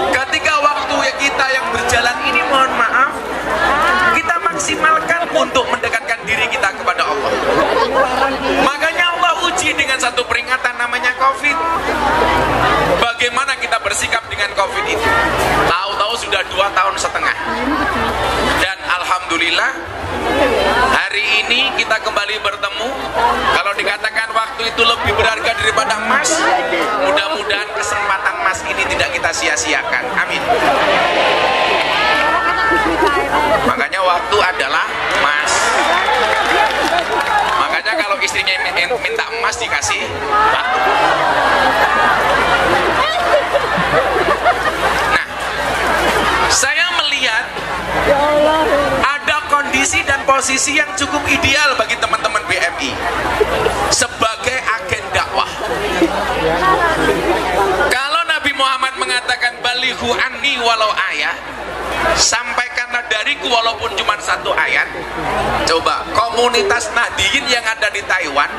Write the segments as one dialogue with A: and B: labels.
A: Ketika waktu kita yang berjalan ini, mohon maaf, kita maksimalkan untuk mendekatkan diri kita kepada Allah. Makanya Allah uji dengan satu peringatan namanya COVID. Bagaimana kita bersikap dengan COVID itu? Tahu-tahu sudah 2,5 tahun. Dan alhamdulillah hari ini kita kembali bertemu. Kalau dikatakan waktu itu lebih berharga daripada emas, mudah-mudahan kesempatan emas ini tidak kita sia-siakan. Amin. Makanya waktu adalah emas. Makanya kalau istrinya minta emas dikasih waktu. Nah, saya melihat ada kondisi dan posisi yang cukup ideal bagi teman-teman BMI sebagai agen dakwah. Kalau Nabi Muhammad mengatakan balighu anni walau ayah, sampaikanlah dariku walaupun cuma 1 ayat. Coba komunitas Nahdiyin yang ada di Taiwan,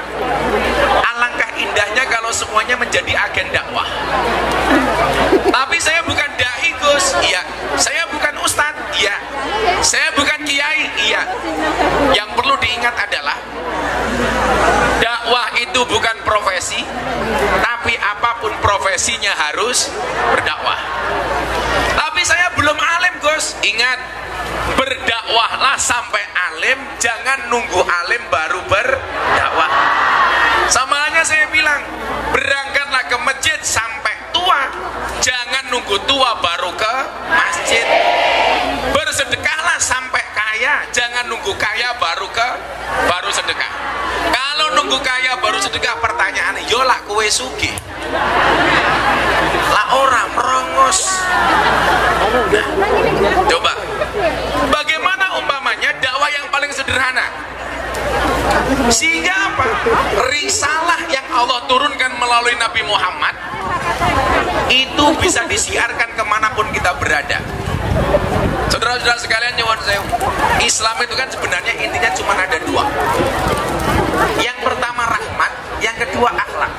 A: alangkah indahnya kalau semuanya menjadi agen dakwah. Tapi saya bukan dai, Gus. Iya. Saya bukan ustadz. Iya. Saya bukan kiai. Iya. Yang perlu diingat adalah dakwah itu bukan profesi, tapi apapun profesinya harus berdakwah. Tapi saya belum alim, Gus. Ingat, berdakwahlah sampai alim, jangan nunggu alim baru berdakwah. Sama halnya saya bilang, berangkatlah ke masjid sampai tua, jangan nunggu tua baru ke masjid. Bersedekahlah sampai kaya, jangan nunggu kaya baru sedekah. Kalau nunggu kaya baru sedekah, pertanyaannya, yo lak kowe sugih, lah orang merongos. Coba, bagaimana umpamanya dakwah yang paling sederhana? Sehingga apa? Risalah yang Allah turunkan melalui Nabi Muhammad itu bisa disiarkan kemanapun kita berada. Saudara-saudara sekalian, nyuwun sewu, Islam itu kan sebenarnya intinya cuma ada 2. Yang pertama rahmat, yang kedua akhlak.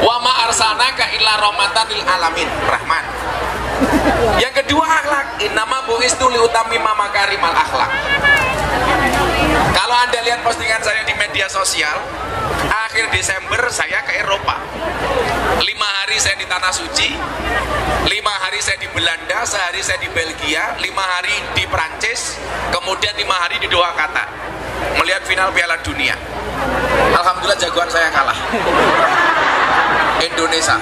A: Wa ma arsalnaka illa rahmatan lil alamin, rahmat. Yang kedua akhlak, innama bu'istu liutammima makarimal akhlak. Kalau Anda lihat postingan saya di media sosial, akhir Desember saya ke Eropa. 5 hari saya di Tanah Suci, 5 hari saya di Belanda, sehari saya di Belgia, 5 hari di Prancis, kemudian 5 hari di Doha, Qatar, melihat final Piala Dunia. Alhamdulillah jagoan saya kalah, Indonesia.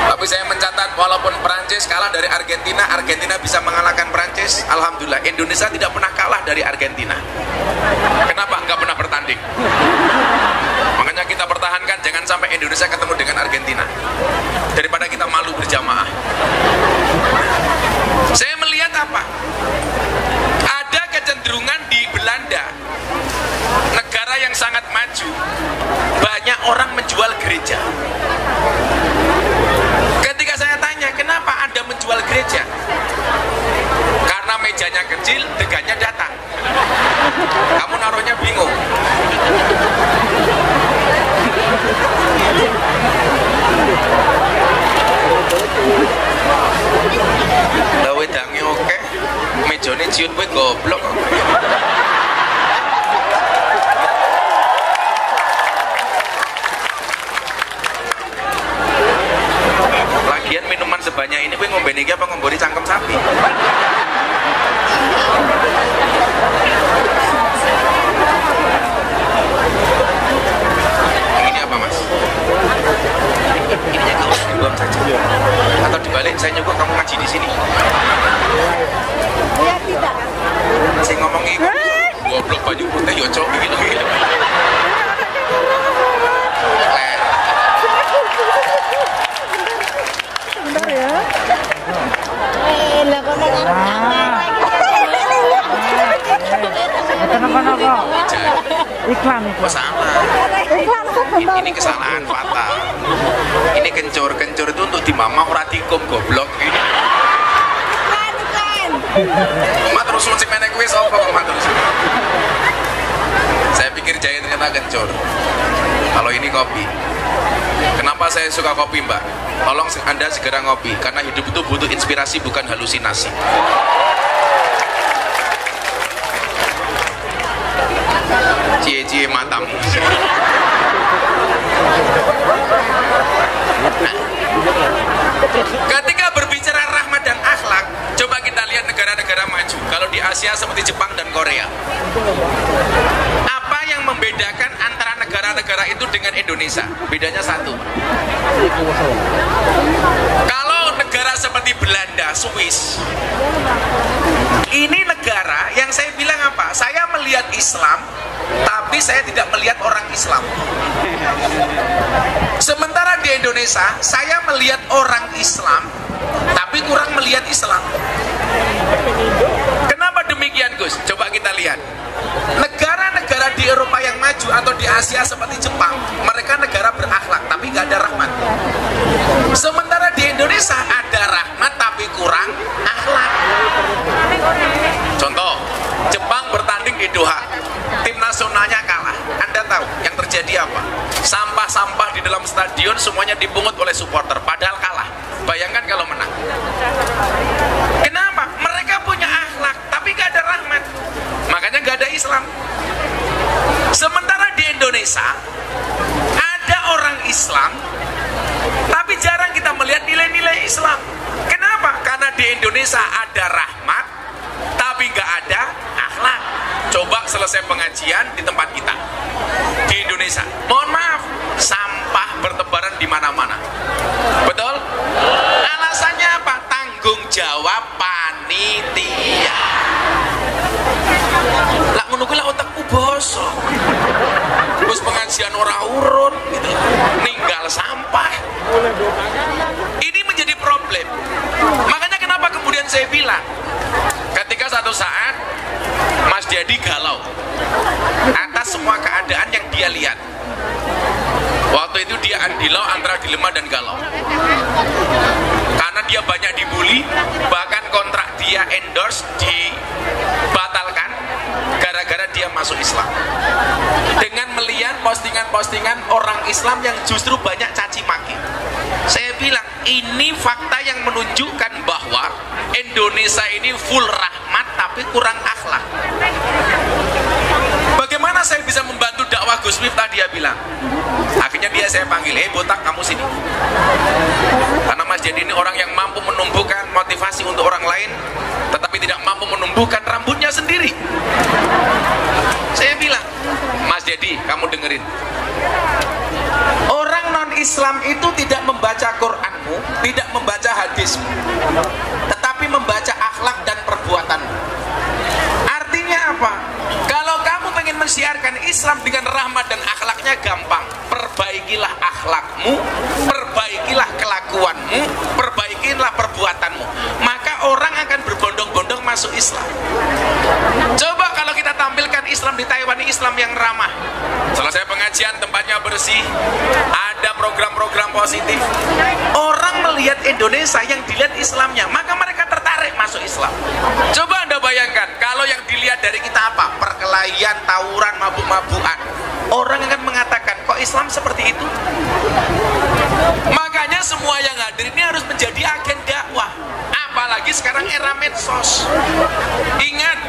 A: Tapi saya mencatat walaupun Prancis kalah dari Argentina, Argentina bisa mengalahkan Prancis. Alhamdulillah Indonesia tidak pernah kalah dari Argentina. Kenapa? Nggak pernah bertanding. Makanya kita pertahankan, jangan sampai Indonesia ketemu dengan Argentina, daripada kita malu berjamaah. Saya melihat apa? Ada kecenderungan di Belanda, negara yang sangat maju, banyak orang menjual gereja. Ketika saya tanya, kenapa Anda menjual gereja? Karena mejanya kecil, degannya datang. Kamu naruhnya bingung. Lah wedange oke, mejane ciut kowe goblok. Lagian minuman sebanyak ini kowe ngombe iki apa ngombori cangkem sapi? Ini apa, Mas? Ininya gak usah dibuang saja. Atau dibalik, saya nyuguh kamu ngaji di sini.
B: Ya tidak.
A: Saya ngomongin goblok baju putih yo cok gitu.
B: Bentar ya. Lah kok
C: Kenapa? Iklan itu.
A: Salah. Ini kesalahan fatal. Ini kencur itu untuk dimamah ora dikum goblok ini. Mat terus mesti menek kuwi sapa kok mat terus. Saya pikir jahe ternyata kencur. Kalau ini kopi. Kenapa saya suka kopi, Mbak? Tolong Anda segera ngopi, karena hidup itu butuh inspirasi, bukan halusinasi. Cie-cie matamu. Ketika berbicara rahmat dan akhlak, coba kita lihat negara-negara maju. Kalau di Asia seperti Jepang dan Korea, apa yang membedakan antara negara-negara itu dengan Indonesia? Bedanya satu. Kalau negara seperti Belanda, Swiss, ini negara yang saya bilang apa? Saya melihat Islam, tapi saya tidak melihat orang Islam. Sementara di Indonesia, saya melihat orang Islam, tapi kurang melihat Islam. Kenapa demikian, Gus? Coba kita lihat. Negara-negara di Eropa yang maju atau di Asia seperti Jepang, mereka negara berakhlak, tapi nggak ada rahmat. Sementara di Indonesia ada rahmat, tapi kurang akhlak. Contoh, Jepang bertanding di Doha, tim nasionalnya kalah. Anda tahu yang terjadi apa? Sampah-sampah di dalam stadion semuanya dipungut oleh supporter, padahal kalah. Bayangkan kalau menang. Kenapa? Mereka punya akhlak, tapi gak ada rahmat. Makanya gak ada Islam. Sementara di Indonesia ada orang Islam, tapi jarang kita melihat nilai-nilai Islam. Kenapa? Karena di Indonesia ada rahmat, tapi gak ada akhlak. Coba selesai pengajian di tempat kita di Indonesia, mohon maaf, sampah bertebaran di mana-mana. Betul? Alasannya apa? Tanggung jawab panitia. Lah menunggu lah otakku bosok. Terus pengajian ora urun gitu. Ninggal sampah. Ini menjadi problem. Makanya kenapa kemudian saya bilang, ketika satu saat Mas Jadi galau atas semua keadaan yang dia lihat. Waktu itu dia andilau antara dilema dan galau. Karena dia banyak dibully, bahkan kontrak dia endorse dibatalkan gara-gara dia masuk Islam. Dengan melihat postingan-postingan orang Islam yang justru banyak caci maki. Saya bilang, ini fakta yang menunjukkan bahwa Indonesia ini full rahmat tapi kurang akhlak. Bagaimana saya bisa membantu dakwah Gus Miftah, dia bilang. Akhirnya dia saya panggil, botak kamu sini. Karena Mas Jadi ini orang yang mampu menumbuhkan motivasi untuk orang lain, tetapi tidak mampu menumbuhkan rambutnya sendiri. Saya bilang, Mas Jadi, kamu dengerin. Orang non-Islam itu tidak membaca Quranmu, tidak membaca hadismu, tetapi membaca akhlak dan perbuatanmu. Artinya apa? Kalau kamu ingin mensiarkan Islam dengan rahmat dan akhlaknya gampang. Perbaikilah akhlakmu, perbaikilah kelakuanmu, perbaikilah perbuatanmu. Maka orang akan berbondong-bondong masuk Islam. Coba kalau kita tampilkan Islam di Taiwan, Islam yang ramah. Selesai pengajian, tempatnya bersih, ada program-program positif. Orang melihat Indonesia yang dilihat Islamnya, maka mereka tertarik masuk Islam. Coba Anda bayangkan, kalau yang dilihat dari kita apa? Perkelahian, tawuran, mabuk-mabukan. Orang akan mengatakan, kok Islam seperti itu? Makanya semua yang hadir ini harus menjadi agen dakwah. Apalagi sekarang era medsos. Ingat,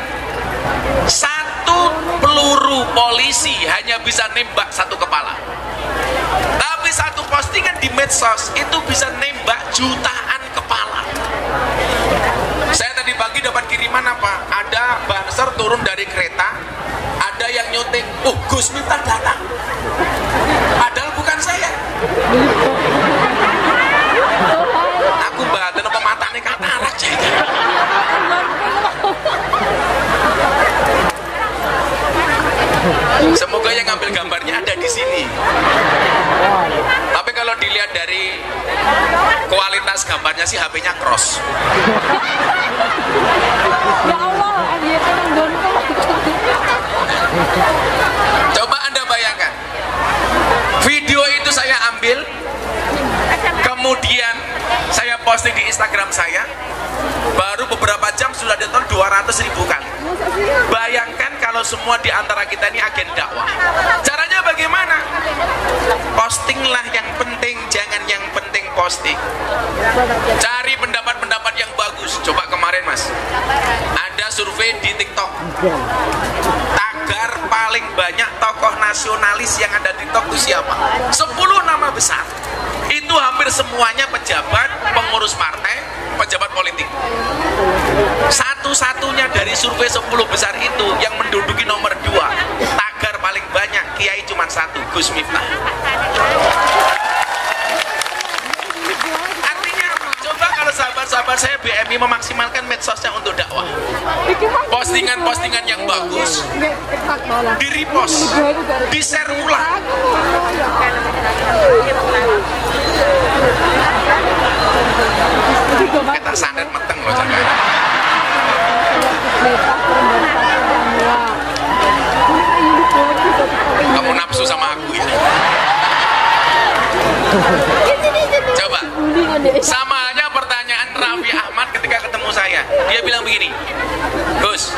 A: satu peluru polisi hanya bisa nembak satu kepala. Tapi satu postingan di medsos itu bisa nembak jutaan kepala. Saya tadi pagi dapat kiriman apa? Ada banser turun dari kereta, ada yang nyuting, Gus Miftah datang. Padahal bukan saya. Aku badan apa matanya katarak jadi. Semoga yang ngambil gambarnya ada di sini. Tapi kalau dilihat dari kualitas gambarnya sih HP-nya cross.
C: Ya Allah,
A: Coba Anda bayangkan, video itu saya ambil, kemudian saya posting di Instagram saya, baru beberapa jam sudah ditonton 200.000 kali. Bayangkan kalau kalau semua di antara kita ini agen dakwah. Caranya bagaimana? Postinglah yang penting, jangan yang penting posting. Cari pendapat-pendapat yang bagus. Coba kemarin Mas, ada survei di TikTok. Tagar paling banyak tokoh nasionalis yang ada di TikTok itu siapa? 10 nama besar. Itu hampir semuanya pejabat, pengurus partai, pejabat politik. Satu-satunya dari survei 10 besar itu yang menduduki nomor 2 tagar paling banyak kiai cuma 1, Gus Miftah. Artinya coba kalau sahabat-sahabat saya BMI memaksimalkan medsosnya untuk dakwah, postingan-postingan yang bagus di repost, di share ulang. Kita sandet meteng loh jangan. Kamu nafsu sama aku ya? Coba sama aja pertanyaan Raffi Ahmad ketika ketemu saya. Dia bilang begini, Gus,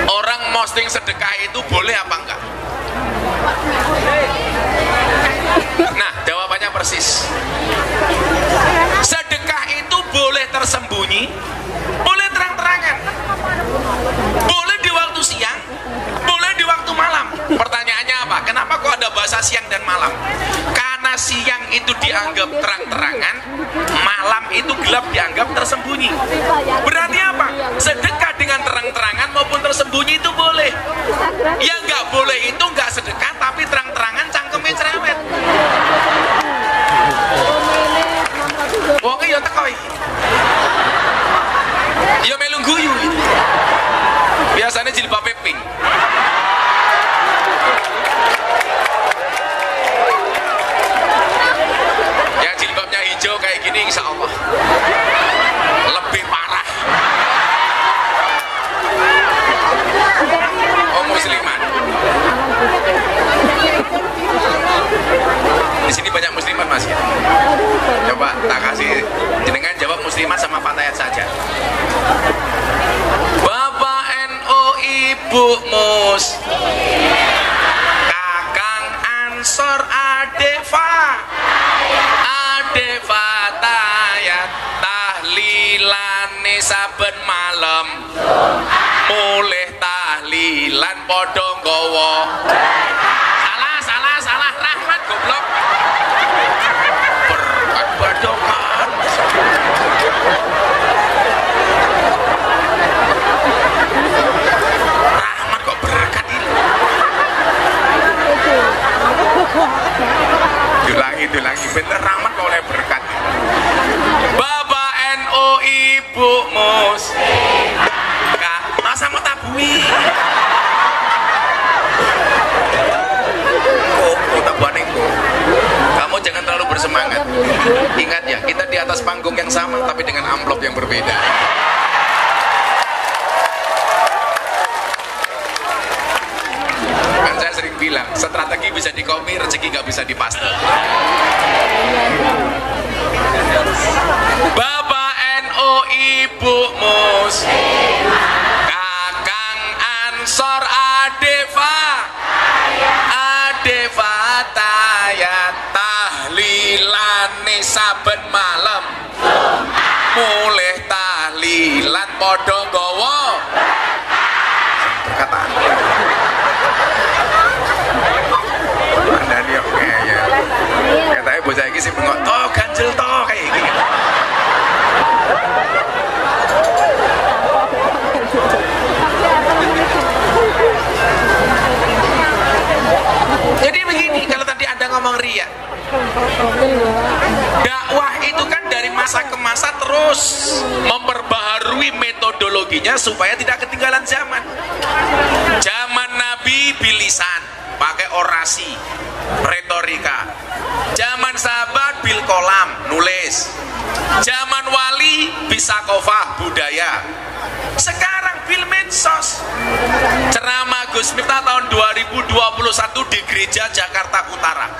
A: orang posting sedekah itu boleh apa enggak? Nah, jawabannya persis. Sedekah itu boleh tersembunyi, boleh terang-terangan, boleh di waktu siang, boleh di waktu malam. Pertanyaannya apa? Kenapa kok ada bahasa siang dan malam? Karena siang itu dianggap terang-terangan, malam itu gelap dianggap tersembunyi. Berarti apa? Sedekah dengan terang-terangan maupun tersembunyi itu boleh. Yang nggak boleh itu nggak sedekah tapi terang-terangan cangkeme cerewet. Wong ya teko iki. Ya melu guyu iki. Biasanya jilbabe pink. Yang jilbabnya hijau kayak gini insya Allah lebih parah. Oh musliman. Di sini banyak musliman Mas ya. Coba tak kasih jenengan jawab musliman sama fatayat saja. Bapak NU, Ibu Mus, Kakang Ansor, Adek Fatayat, tahlilane saben malam, mulih tahlilan padha nggawa. Salah Rahmat goblok. Berkat badokan. Rahmat kok berkat ini. Diulangi bener Rahmat kok oleh berkat. Bapak NU, Ibu Mus, Kak, rasa mau tabui. Kamu jangan terlalu bersemangat. Ingat ya, kita di atas panggung yang sama tapi dengan amplop yang berbeda. Kan saya sering bilang, strategi bisa dikopi, rezeki nggak bisa dipaste. Bapak NU, Ibu Mus, Kakang Ansor, Adek Fatayat, tahlilane saben malam, mulih tahlilan padha nggawa. Perkataan Andani kok ngeyel. Katanya bocah iki sing bengok to ganjel to kayak iki. Jadi begini, kalau tadi Anda ngomong riya, dakwah itu kan dari masa ke masa terus memperbaharui metodologinya supaya tidak ketinggalan zaman. Zaman Nabi bilisan, pakai orasi, retorika. Zaman sahabat bil kolam, nulis. Zaman wali bisakofah, budaya. Sekarang bil medsos, ceramah Gus Miftah tahun 2021 di Gereja Jakarta Utara.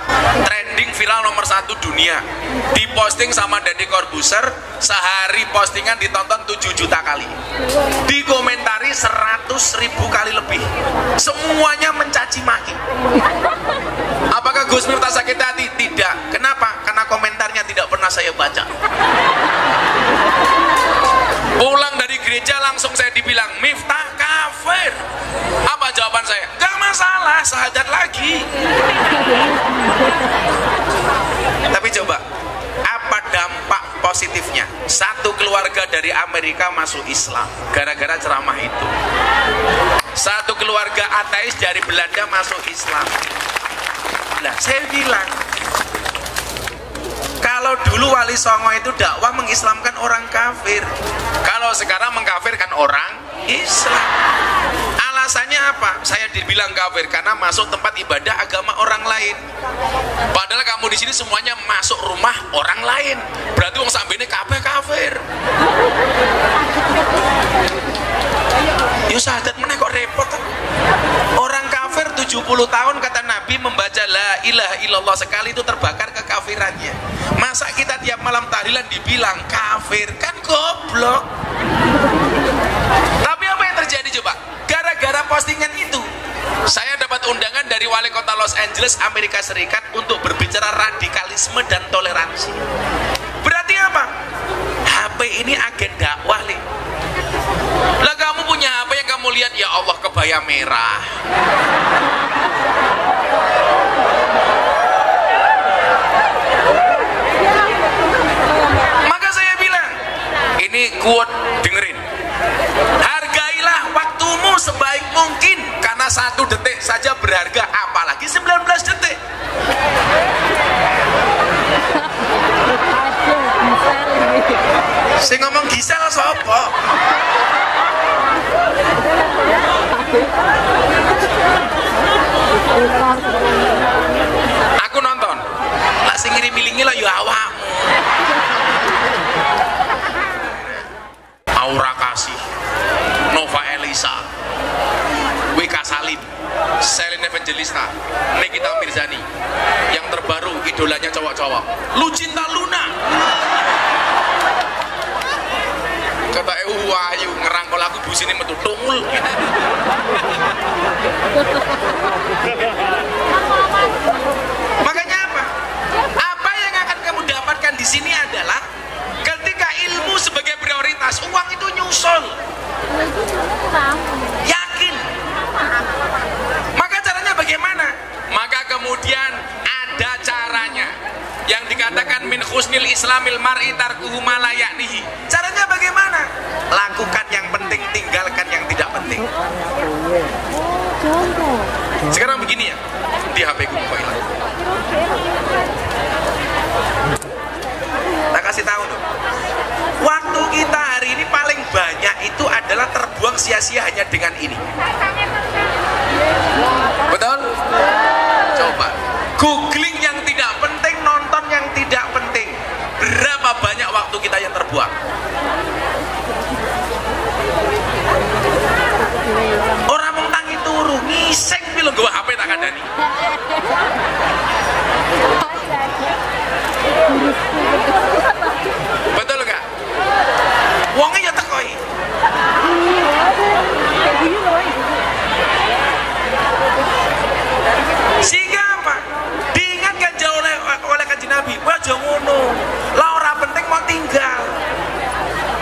A: Trending viral nomor 1 dunia. Diposting sama Deddy Corbuzier, sehari postingan ditonton 7 juta kali. Dikomentari 100.000 kali lebih. Semuanya mencaci maki. Apakah Gus Miftah sakit hati? Tidak. Kenapa? Karena komentarnya tidak pernah saya baca. Pulang dari gereja langsung saya dibilang, Miftah kafir. Apa jawaban saya? Gak masalah, sahadat lagi. Tapi coba, apa dampak positifnya? Satu keluarga dari Amerika masuk Islam gara-gara ceramah itu. Satu keluarga ateis dari Belanda masuk Islam. Nah, saya bilang, kalau dulu Wali Songo itu dakwah mengislamkan orang kafir, kalau sekarang mengkafirkan orang Islam. Alasannya apa? Saya dibilang kafir karena masuk tempat ibadah agama orang lain. Padahal kamu di sini semuanya masuk rumah orang lain. Berarti wong sambene kabeh kafir. Yo sahadat meneh kok repot. Orang kafir 70 tahun kata Nabi membaca la ilaha illallah sekali itu terbakar kekafirannya. Masa kita tiap malam tahlilan dibilang kafir? Kan goblok. Tapi apa yang terjadi coba? Gara-gara postingan itu saya dapat undangan dari wali kota Los Angeles, Amerika Serikat untuk berbicara radikalisme dan toleransi. Berarti apa? HP ini agen dakwah, Le. Lah kamu punya HP yang kamu lihat, ya Allah, kebaya merah. Maka saya bilang, ini quote, dengerin. Hargailah waktumu sebaik mungkin, karena 1 detik saja berharga, apalagi 19 detik. Saya ngomong Gisel sopo? Aku nonton. Lah sing ngirim-ngiringi lah ya awakmu. Aura Kasih, Nova Elisa, WK Salim, Selin Evangelista, Nikita Mirzani. Yang terbaru idolanya cowok-cowok, Lucinta Luna. Kata Wahyu ngerangkol aku busine metu tungul. Makanya apa? Apa yang akan kamu dapatkan di sini adalah ketika ilmu sebagai prioritas, uang itu nyusul. Yakin. Maka caranya bagaimana? Maka kemudian ada caranya. Yang dikatakan min husnil islamil mar'i tarkuhu ma la ya'nihi. Caranya bagaimana? Lakukan yang penting, tinggalkan yang tidak penting. Sekarang begini ya, di HP ku kok hilang. Tak kasih tahu dong. Waktu kita hari ini paling banyak itu adalah terbuang sia-sia hanya dengan ini. Betul? Coba googling yang tidak penting, nonton yang tidak penting. Berapa banyak waktu kita yang terbuang? Orang mau tangi turu, ngiseng film gua HP tak kandani. Betul nggak? Wongnya ya tekoi. Sehingga apa? Diingatkan jauh oleh kanjeng Nabi, wajah ngono. Lah ora penting mau tinggal.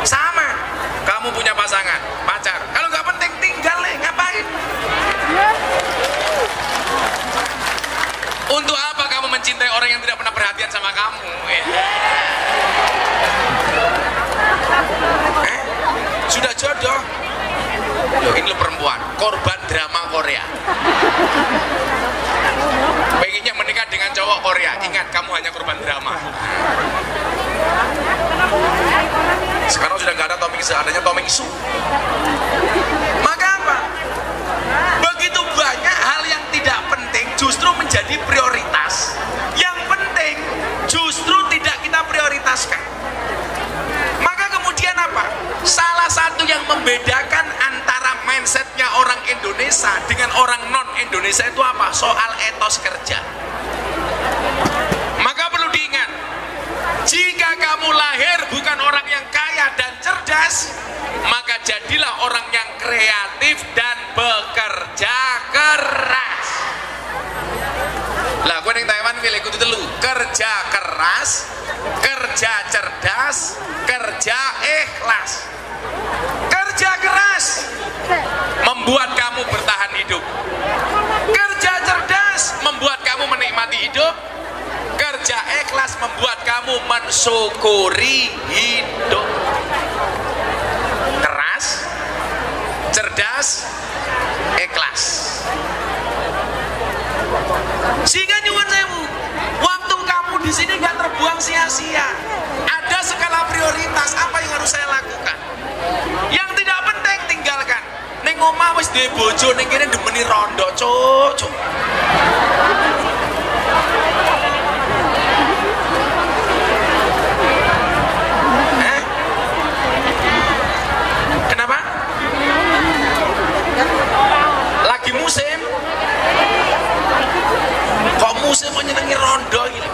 A: Sama. Kamu punya pasangan, pacar. Kalau nggak penting tinggal nih, ngapain? Untuk apa kamu mencintai orang yang tidak pernah perhatian sama kamu? Sudah jodoh. Loh, ini lo perempuan, korban drama Korea. Pengennya menikah dengan cowok Korea. Ingat, kamu hanya korban drama. Sekarang sudah nggak ada Tomingsu, adanya Tomingsu. Maka apa? Begitu banyak hal yang tidak penting justru menjadi prioritas. Yang penting justru tidak kita prioritaskan. Maka kemudian apa? Salah satu yang membedakan antara mindsetnya orang Indonesia dengan orang kamu lahir bukan orang yang kaya dan cerdas, maka jadilah orang yang kreatif dan bekerja keras. Lah gue ning Taiwan pilih kudu telu, kerja keras, kerja cerdas, kerja ikhlas. Kerja keras membuat kamu bertahan hidup. Kerja cerdas membuat kamu menikmati hidup. Kerja ikhlas membuat kamu mensyukuri hidup. Keras, cerdas, ikhlas. Sehingga nyuwun sewu, waktu kamu di sini nggak terbuang sia-sia. Ada skala prioritas apa yang harus saya lakukan. Yang tidak penting tinggalkan. Ning omah wis duwe bojo, ning kene demeni rondo, cuk. Kenapa? Lagi musim. Kok musim kok nyenengi rondo gitu.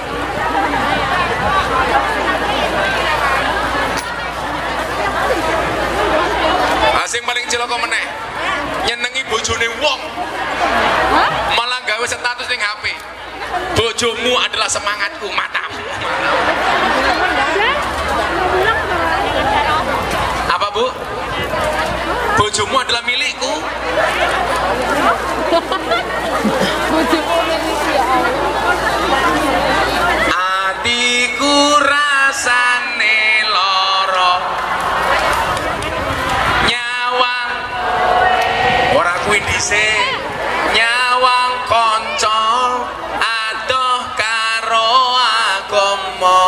A: Asing paling cilaka meneh nyenengi bojone wong, malah gawe status ning HP. Bojomu adalah semangatku, matamu. Apa Bu? Bojomu adalah milikku. Atiku rasane loro, nyawang ora kuwi dhisik, nyawang kanca adoh karo agama,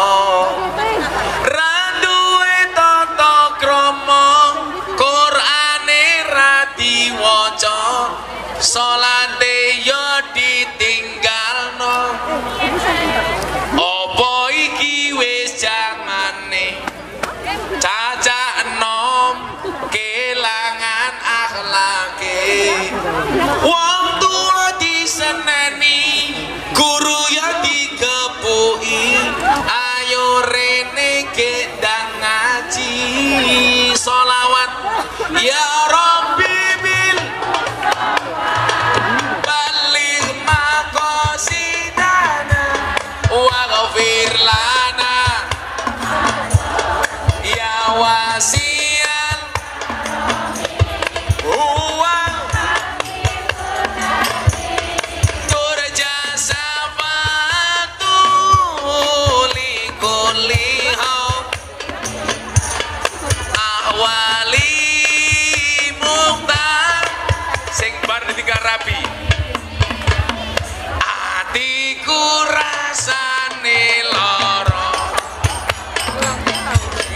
A: ra duwe tata krama, Qur'ane ra diwaca, salate yo ditinggalno. Apa iki wis jamane cacak enom kelangan akhlake, wong tua diseneni, guru yang digepuki, ayo rene gedang ngaji, sholawat ya Rabbi bil balik maqasidana waghfir lana ya wasian huwa turja safatu likulli ahwali muhtar sing bar ditinggal rabi. Atiku rasane loro,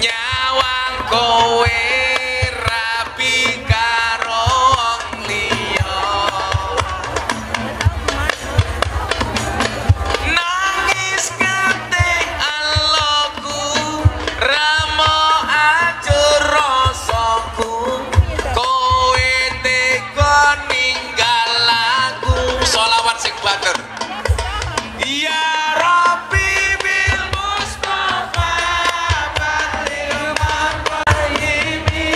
A: nyawang kowe rabi karo wong liya, nangis kate aloku, ramo ajur rasaku, kowe tega ninggal aku. Sholawat sing bater. Ya Rabbi bil Mustafa batil maqayimi,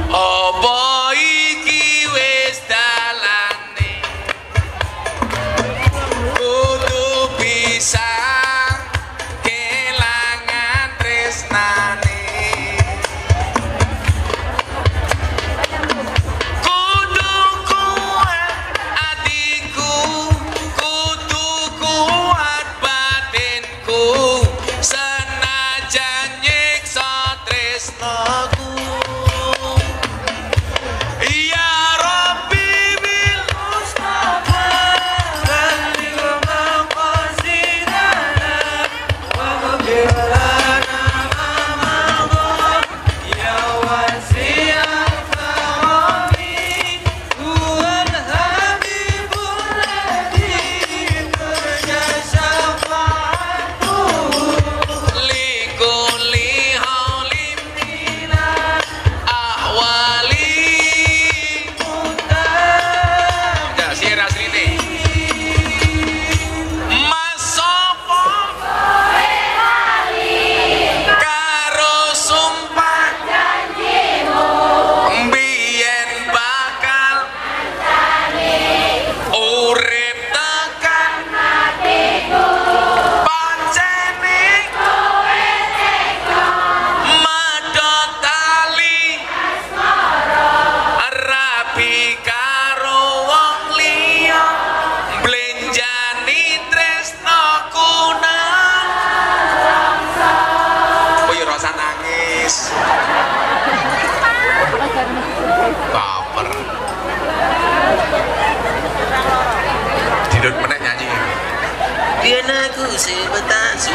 A: apa iki wis dalane kudu bisa kelangan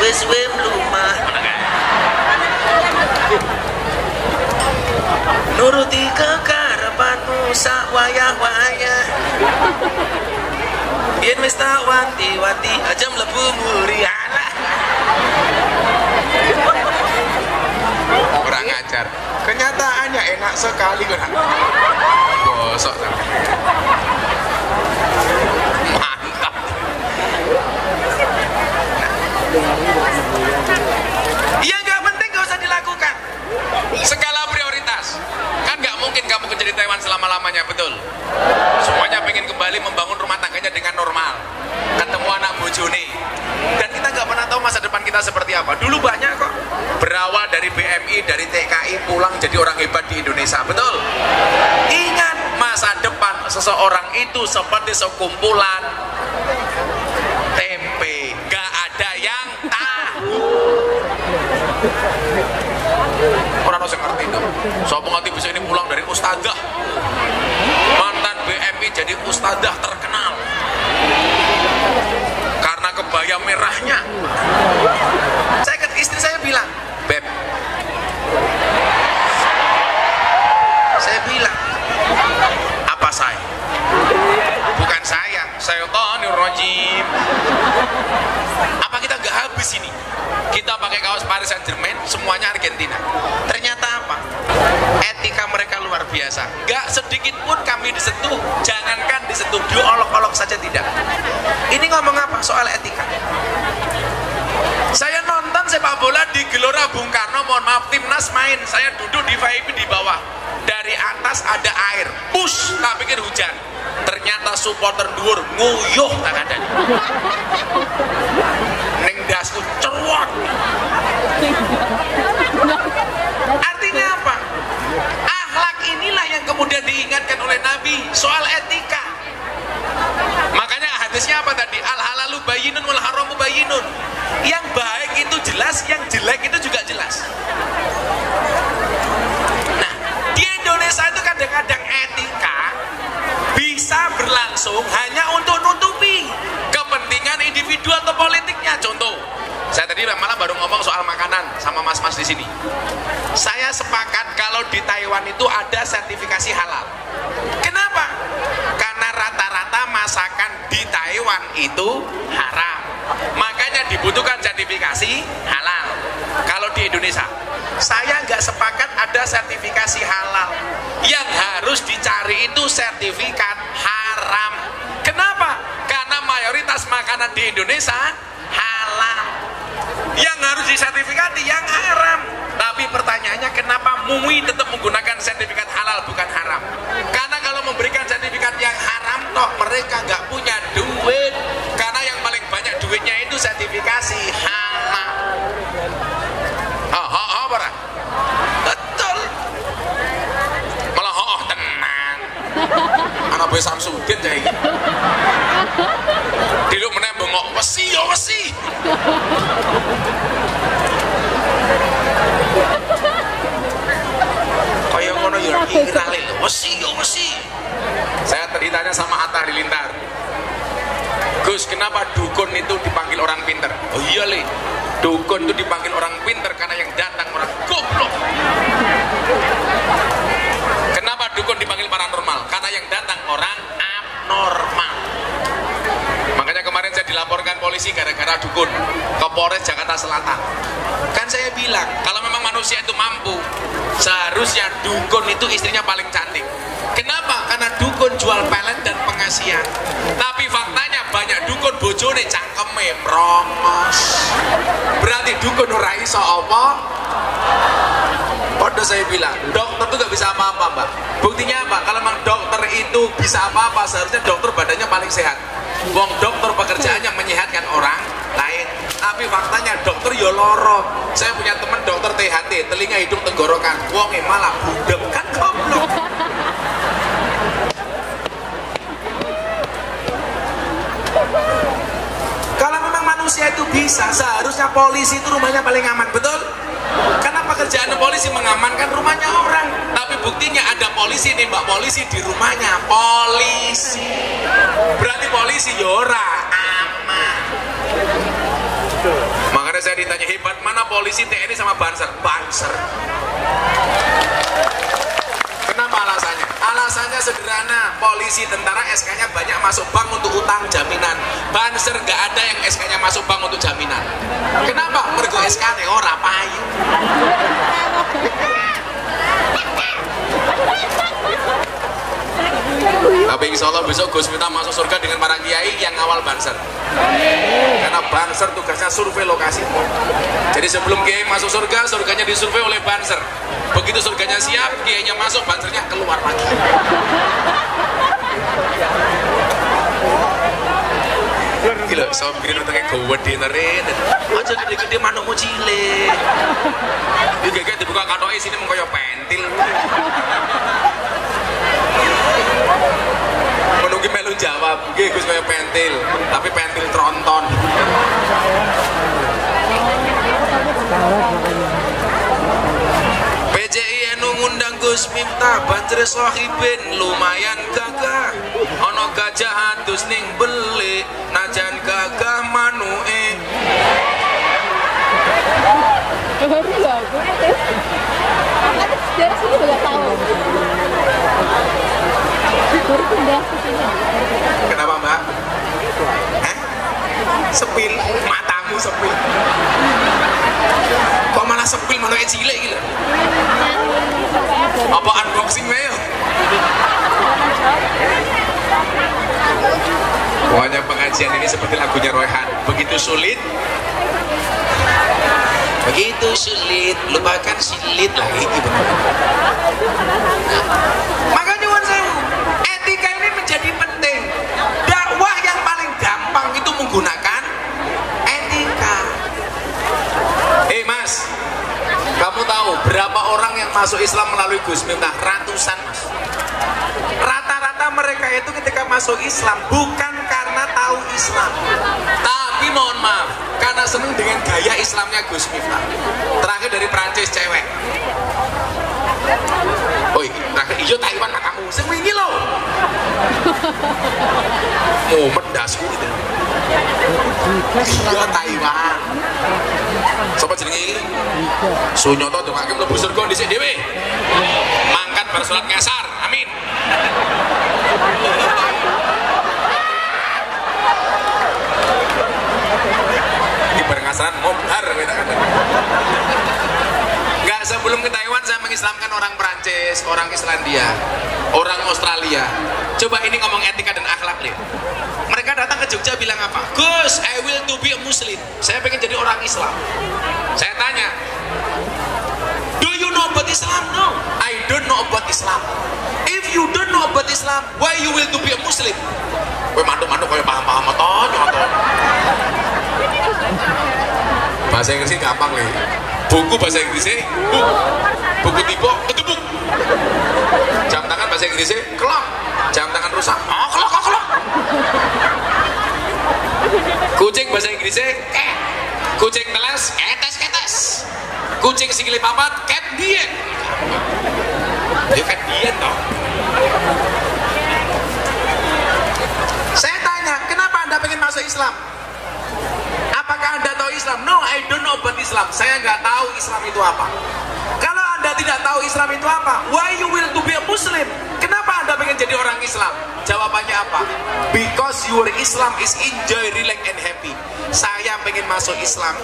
A: suwe-suwe mlumah. Nuruti kekarepanmu sak wayah-wayah. Yen wis tak wanti-wanti aja mlebu murialah. Kurang ajar. Kenyataannya enak sekali kok. Bosok sampai. Mantap. Iya nggak penting, nggak usah dilakukan. Skala prioritas. Kan nggak mungkin kamu kerja di Taiwan selama-lamanya, betul? Semuanya pengen kembali membangun rumah tangganya dengan normal. Ketemu anak bojone. Dan kita nggak pernah tahu masa depan kita seperti apa. Dulu banyak kok. Berawal dari BMI, dari TKI, pulang jadi orang hebat di Indonesia, betul? Ingat, masa depan seseorang itu seperti sekumpulan tempe. Nggak ada yang tahu. Orang harus ngerti dong. Sopo ngerti bisa ini pulang dari ustadzah, mantan BMI jadi ustadzah terkenal karena kebaya merahnya. Saya ke istri saya bilang, Beb, saya bilang, apa saya? Bukan saya, syaitanir rajim. Apa kita gak habis ini? Kita pakai kaos Paris Saint-Germain, semuanya Argentina. Ternyata apa? Etika mereka luar biasa. Gak sedikit pun kami disentuh, jangankan disentuh, diolok-olok saja tidak. Ini ngomong apa? Soal etika. Saya nonton sepak bola di Gelora Bung Karno, mohon maaf, timnas main. Saya duduk di VIP di bawah. Dari atas ada air, push, tak pikir hujan. Ternyata supporter dhuwur nguyuh tak ada. Ning dasku ceruat. Artinya apa? Akhlak inilah yang kemudian diingatkan oleh Nabi soal etika. Makanya hadisnya apa tadi? Al halalu bayyinun wal haramu bayyinun. Yang baik itu jelas, yang jelek itu juga jelas. Nah, di Indonesia itu kadang-kadang etika bisa berlangsung hanya untuk nutupi kepentingan individu atau politiknya. Contoh, saya tadi malah baru ngomong soal makanan sama mas-mas di sini. Saya sepakat kalau di Taiwan itu ada sertifikasi halal. Kenapa? Karena rata-rata masakan di Taiwan itu haram. Makanya dibutuhkan sertifikasi halal. Kalau di Indonesia, saya nggak sepakat ada sertifikasi halal. Yang harus dicari itu sertifikat haram. Kenapa? Karena mayoritas makanan di Indonesia halal. Yang harus disertifikati yang haram. Tapi pertanyaannya, kenapa MUI tetap menggunakan sertifikat halal bukan haram? Karena kalau memberikan sertifikat yang haram, toh mereka nggak punya duit. Karena yang paling banyak duitnya itu sertifikasi halal. Apa? Betul. Malah tenang. Anak boy Samsudin ya ini. Diluk meneh bengok wesi ya wesi. Kaya ngono ya irale wesi ya wesi. Saya ditanya sama Atta Halilintar, Gus, kenapa dukun itu dipanggil orang pinter? Oh iya Le, dukun itu dipanggil orang pinter karena yang datang orang goblok. Kenapa dukun dipanggil paranormal? Karena yang datang orang abnormal. Makanya kemarin saya dilaporkan polisi gara-gara dukun ke Polres Jakarta Selatan. Kan saya bilang, kalau memang manusia itu mampu, seharusnya dukun itu istrinya paling cantik. Kenapa? Karena dukun jual pelet dan pengasihan. Tapi faktanya banyak dukun bojone cangkeme merongos. Berarti dukun ora iso apa? Padahal saya bilang, dokter itu gak bisa apa-apa Mbak. Buktinya apa? Kalau memang dokter itu bisa apa-apa, seharusnya dokter badannya paling sehat. Wong dokter pekerjaannya menyehatkan orang lain. Tapi faktanya dokter ya loro. Saya punya teman dokter THT, telinga hidung tenggorokan. Wonge malah budek kan goblok. Kalau memang manusia itu bisa, seharusnya polisi itu rumahnya paling aman, betul? Karena pekerjaan polisi mengamankan rumahnya orang. Tapi buktinya ada polisi nembak polisi di rumahnya. Polisi. Berarti polisi ya ora aman. Makanya saya Saya ditanya hebat mana polisi, TNI sama Banser? Banser. Kenapa alasannya? Alasannya sederhana, polisi tentara SK-nya banyak masuk bank untuk utang jaminan. Banser nggak ada yang SK-nya masuk bank untuk jaminan. Kenapa? Mergo SK-nya ora payu. Tapi insya Allah besok Gus Miftah masuk surga dengan para kiai yang awal Banser. Karena Banser tugasnya survei lokasi. Jadi sebelum kiai masuk surga, surganya disurvei oleh Banser. Begitu surganya siap, kiainya masuk, Bansernya keluar lagi. Gila, sombong nontonnya gede nerin. Aja gede-gede manukmu cilik. Gede-gede dibuka katoke sini mengkoyo pentil. Menunggu melu jawab, nggih Gus kaya pentil, tapi pentil tronton. PJI enu ngundang Gus Miftah Banser Sohibin lumayan gagah. Ono gajah atus ning beli, najan gagah manuke.
B: Dari sini juga tahu.
A: Kenapa Mbak? Sepil, matamu sepil. Kok malah sepil malah kayak cilik gitu? Apa unboxing wae? Pokoknya pengajian ini seperti lagunya Royhan, begitu sulit. Begitu sulit, lupakan silit lagi gitu. Makanya etika ini menjadi penting. Dakwah yang paling gampang itu menggunakan etika. Mas, kamu tahu berapa orang yang masuk Islam melalui Gus Miftah? Ratusan, Mas. Rata-rata mereka itu ketika masuk Islam bukan karena tahu Islam, tapi mohon maaf, karena seneng dengan gaya Islamnya Gus Miftah. Terakhir dari Prancis cewek. Oi, terakhir ijo Taiwan matamu. Sing wingi lho. Mumet dasku gitu. Iya Taiwan. Sopo jenenge iki? Sunyoto dongake mlebu surga dhisik dhewe. Mangkat bar salat ngasar. Amin. Di pengasaran mobhar kita kata. Enggak, sebelum ke Taiwan saya mengislamkan orang Prancis, orang Islandia, orang Australia. Coba ini ngomong etika dan akhlak lihat. Mereka datang ke Jogja bilang apa? Gus, I will to be a Muslim. Saya pengen jadi orang Islam. Saya tanya, do you know about Islam? No, I don't know about Islam. If you don't know about Islam, why you will to be a Muslim? Gue mantuk-mantuk kayak paham-paham atau bahasa Inggrisnya gampang nih. Buku bahasa Inggrisnya buku tipe ketepuk. Jam tangan bahasa Inggrisnya kelok. Jam tangan rusak kelok. Kucing bahasa Inggrisnya cat. Kucing teles ketes. Kucing sikile papat cat dien. Ya cat dien toh. Saya tanya, kenapa Anda pengen masuk Islam? Apakah Anda tahu Islam? No, I don't know about Islam. Saya nggak tahu Islam itu apa. Kalau Anda tidak tahu Islam itu apa, why you will to be a Muslim? Kenapa Anda pengen jadi orang Islam? Jawabannya apa? Because your Islam is enjoy, relax and happy. Saya pengen masuk Islam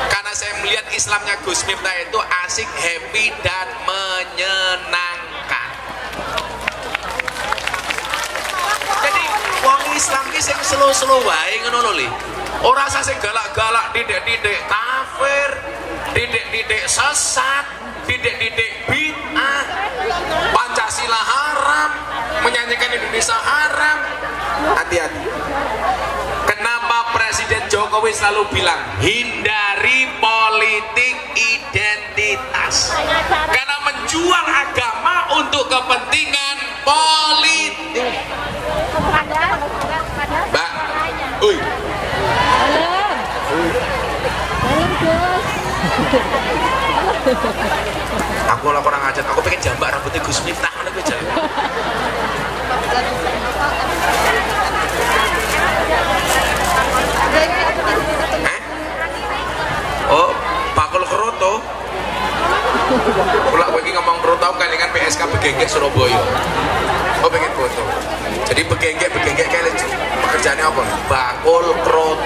A: karena saya melihat Islamnya Gus Miftah itu asik, happy dan menyenangkan. Jadi wong Islam ki sing slow-slow wae ngono lho li. Ora usah sing galak-galak, didik-didik kafir, didik-didik sesat, didik-didik bid'ah, Pancasila haram, menyanyikan Indonesia haram. Hati-hati. Kenapa Presiden Jokowi selalu bilang hindari politik identitas? Karena menjual agama untuk kepentingan politik. Mbak, uy. Aku lah kurang ajar, aku pengen jambak rambutnya Gus Miftah. Mana gue jalan? Oh, foto. Pula lagi ngomong perlu tahu kalingan PSK Begengge Surabaya. Oh pengen foto. Jadi Begengge kayak pekerjaannya apa? Bakul krot.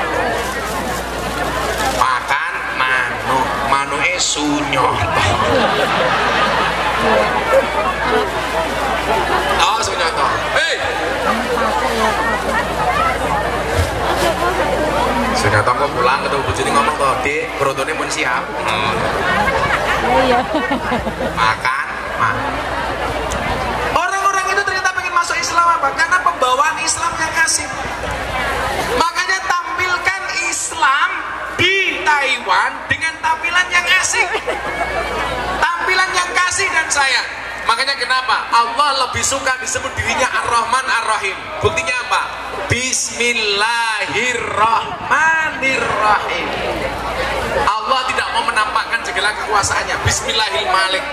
A: Makan manuke sunyoto. Oh sunyoto. Hei. Sunyoto mau pulang ketemu bojone ngomong to, "Dik, krotone pun siap." Makan. Orang-orang itu ternyata pengen masuk Islam apa? Karena pembawaan Islam yang asik. Makanya tampilkan Islam di Taiwan dengan tampilan yang asik, tampilan yang kasih dan sayang. Makanya kenapa Allah lebih suka disebut dirinya Ar-Rahman Ar-Rahim? Buktinya apa? Bismillahirrahmanirrahim. Allah tidak mau menampakkan segala kekuasaannya, Bismillahirrahmanirrahim.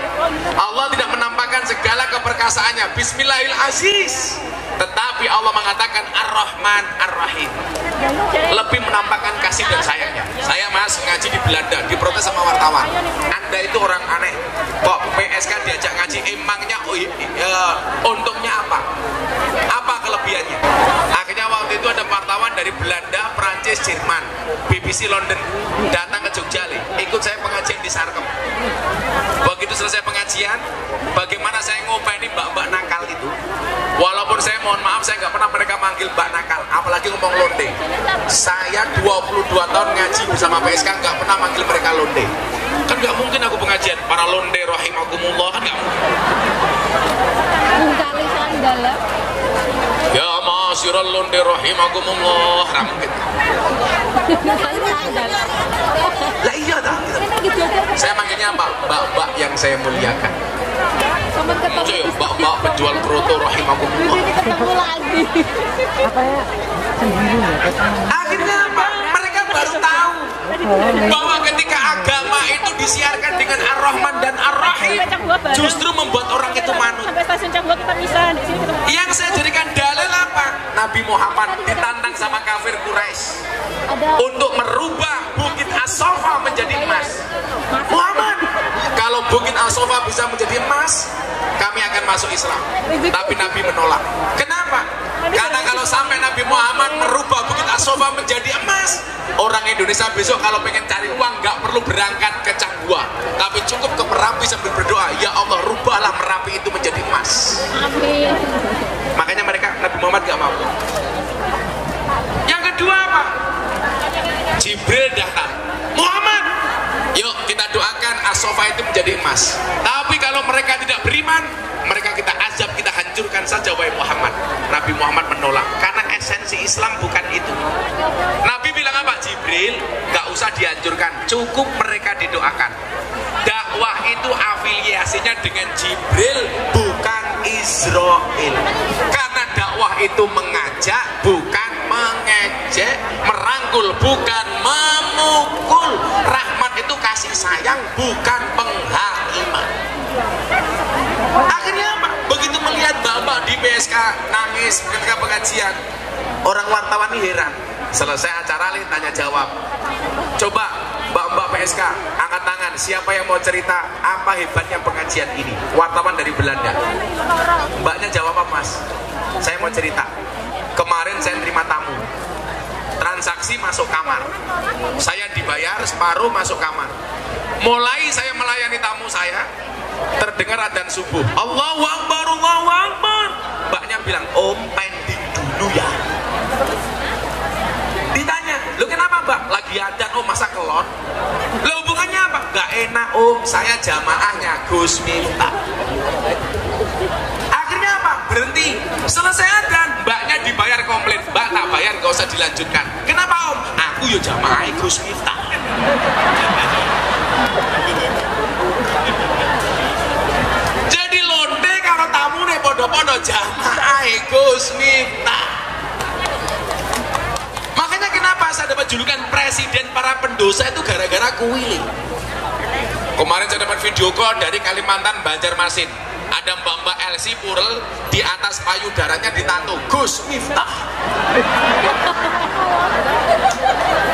A: Allah tidak menampakkan segala keperkasaannya, Bismillahirrahmanirrahim. Tetapi Allah mengatakan Ar-Rahman Ar-Rahim, lebih menampakkan kasih dan sayangnya. Saya mas ngaji di Belanda, diprotes sama wartawan. Anda itu orang aneh, kok PSK diajak ngaji, emangnya untungnya apa? Apa kelebihannya? Akhirnya waktu itu ada wartawan dari Belanda, Perancis, Jerman, BBC London datang ke Jogja, ikut saya pengajian di Sarkem. Begitu selesai pengajian, bagaimana saya ngopeni mbak-mbak nakal itu. Walaupun saya mohon maaf, saya nggak pernah mereka manggil mbak nakal, apalagi ngomong londe. Saya 22 tahun ngaji bersama PSK, nggak pernah manggil mereka londe. Kan nggak mungkin aku pengajian para londe rahimakumullah, kan nggak mungkin. Ya masyurul londe rahimakumullah, nggak mungkin. Lah iya dah. Saya manggilnya apa? Mbak-mbak yang saya muliakan. Mbak-mbak penjual kroto rahimakumullah. Akhirnya apa? Mereka baru tahu bahwa ketika agama itu disiarkan dengan Ar-Rahman dan Ar-Rahim, justru membuat orang itu manut. Yang saya jadikan dalil apa? Nabi Muhammad ditantang sama kafir Quraisy untuk merubah Bukit As-Sofa menjadi emas. Muhammad, kalau Bukit As-Sofa bisa menjadi emas, kami akan masuk Islam. Tapi Nabi menolak. Kenapa? Karena kalau sampai Nabi Muhammad merubah Bukit As-Sofa menjadi emas, orang Indonesia besok kalau pengen cari uang nggak perlu berangkat ke Cangguah, tapi cukup ke Merapi sambil berdoa, ya Allah rubahlah Merapi itu menjadi emas. Amin. Makanya mereka, Nabi Muhammad nggak mau. Yang kedua apa? Jibril datang, Muhammad, yuk kita doakan As-Sofa itu menjadi emas. Tapi kalau mereka tidak beriman, mereka kita azab, kita hancurkan saja wahai Muhammad. Nabi Muhammad menolak, karena esensi Islam bukan itu. Nabi bilang apa? Jibril, gak usah dihancurkan, cukup mereka didoakan. Dakwah itu afiliasinya dengan Jibril, bukan Israel. Karena dakwah itu mengajak, bukan mengejek, merangkul, bukan memukul. Rahmat itu kasih sayang, bukan penghakiman. Akhirnya apa? Begitu melihat bapak di PSK nangis ketika pengajian, orang wartawan ini heran. Selesai acara nih tanya jawab. Coba mbak-mbak PSK angkat tangan, siapa yang mau cerita apa hebatnya pengajian ini? Wartawan dari Belanda. Mbaknya jawab apa mas? Saya mau cerita. Kemarin saya terima tamu, transaksi masuk kamar, saya dibayar separuh masuk kamar. Mulai saya melayani tamu saya, terdengar adzan subuh, Allahu Akbar, Allahu Akbar. Mbaknya bilang, om pending dulu ya. Ditanya, lu kenapa mbak? Lagi adzan, om masa kelon? Lo hubungannya apa? Gak enak om, saya jamaahnya Gus Miftah. Akhirnya apa? Berhenti. Selesai adzan, mbaknya dibayar komplit. Mbak tak bayar, gak usah dilanjutkan. Kenapa om? Aku yo jamaah Gus Miftah. Jadi londe karo tamu nih podo-podo jamaah Gus Miftah. Makanya kenapa saya dapat julukan presiden para pendosa itu gara-gara kuili. Kemarin saya dapat video call dari Kalimantan Banjarmasin. Ada mbak-mbak Elsie Purel di atas payudaranya ditato Gus Miftah.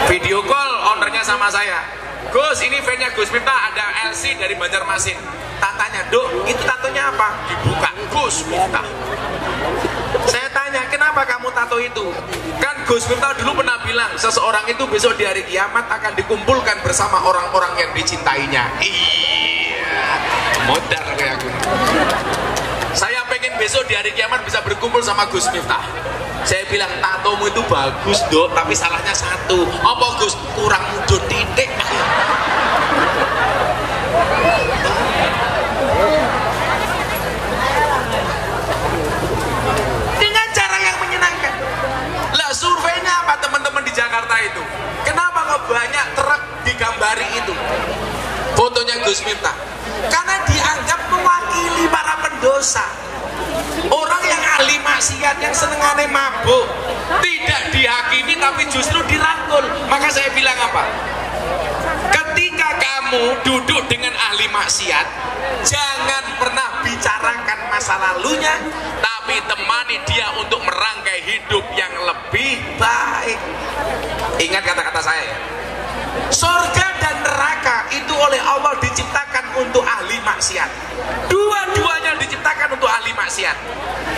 A: Video call ownernya sama saya. Gus, ini fan-nya Gus Miftah, ada LC dari Banjarmasin. Tanya, Duk, itu tatonya apa? Dibuka, Gus Miftah. Saya tanya, kenapa kamu tato itu? Kan Gus Miftah dulu pernah bilang, seseorang itu besok di hari kiamat akan dikumpulkan bersama orang-orang yang dicintainya. Iya, modal kayak aku. Saya pengen besok di hari kiamat bisa berkumpul sama Gus Miftah. Saya bilang, tatomu itu bagus, Dok, tapi salahnya satu. Apa, Gus? Kurang mudun titik. Dengan cara yang menyenangkan. Lah, surveinya apa teman-teman di Jakarta itu? Kenapa kok banyak truk digambari itu fotonya Gus Miftah? Karena dianggap mewakili para pendosa, orang yang ahli maksiat, yang senengane mabuk, tidak dihakimi tapi justru dirangkul. Maka saya bilang apa? Ketika kamu duduk dengan ahli maksiat, jangan pernah bicarakan masa lalunya, tapi temani dia untuk merangkai hidup yang lebih baik. Ingat kata-kata saya ya. Surga dan neraka itu oleh Allah diciptakan untuk ahli maksiat. Dua-duanya diciptakan untuk ahli maksiat.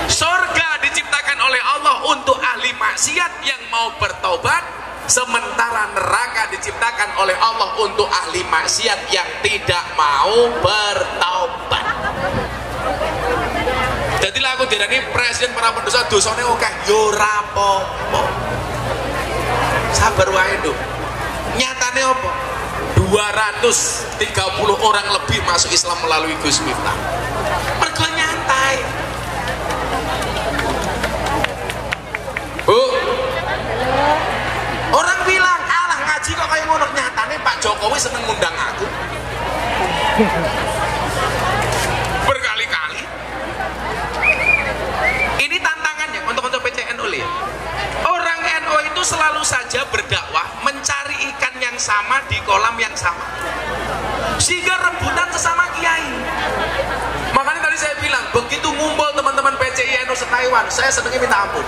A: Surga diciptakan oleh Allah untuk ahli maksiat yang mau bertobat, sementara neraka diciptakan oleh Allah untuk ahli maksiat yang tidak mau bertobat. Jadilah aku dirani presiden para pendosa dosane oke, yo rapopo. Sabar wae, Nduk. Nyatane apa? 230 orang lebih masuk Islam melalui Gus Miftah. Mergo nyantai. Bu, orang bilang, alah ngaji kok kayak ngono. Nyatane Pak Jokowi seneng ngundang aku berkali-kali. Ini tantangannya untuk PCN oleh orang NU itu selalu saja berdakwah mencari ikan yang sama di kolam yang sama, sehingga rebutan sesama kiai. Makanya tadi saya bilang, begitu ngumpul teman-teman PCI NU se-Taiwan, saya senengnya minta ampun.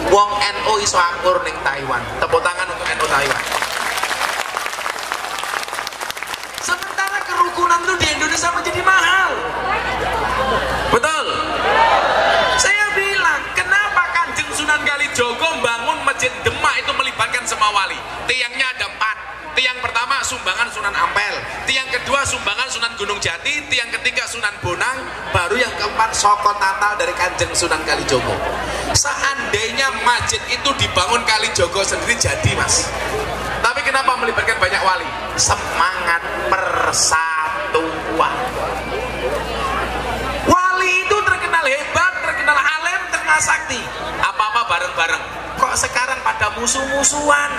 A: Wong NU iso akur ning Taiwan. Tepuk tangan untuk NU Taiwan. Sementara kerukunan itu di Indonesia menjadi mahal. Betul? Saya bilang, kenapa Kanjeng Sunan Kalijogo bangun masjid Demak itu melibatkan semua wali? Tiangnya ada 4. Tiang pertama sumbangan Sunan Ampel, tiang kedua sumbangan Sunan Gunung Jati, tiang ketiga Sunan Bonang, baru yang keempat Soko Tatal dari Kanjeng Sunan Kalijogo. Seandainya masjid itu dibangun Kalijogo sendiri jadi, Mas. Tapi kenapa melibatkan banyak wali? Semangat persatuan. Wali itu terkenal hebat, terkenal alim, terkenal sakti. Apa-apa bareng-bareng. Kok sekarang pada musuh-musuhan?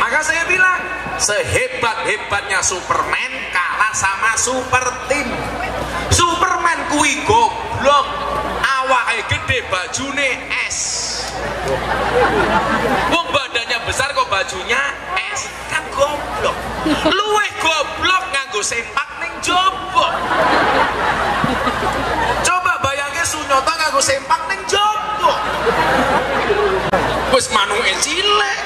A: Maka saya bilang, sehebat-hebatnya Superman kalah sama Super Team. Superman kui goblok, awake gede, bajune es. Wong badannya besar kok bajunya es, kan goblok. Luweh goblok nganggo sempak ning jopo. Coba bayangke Sunyata nganggo sempak ning jopo. Wis manuke cilik.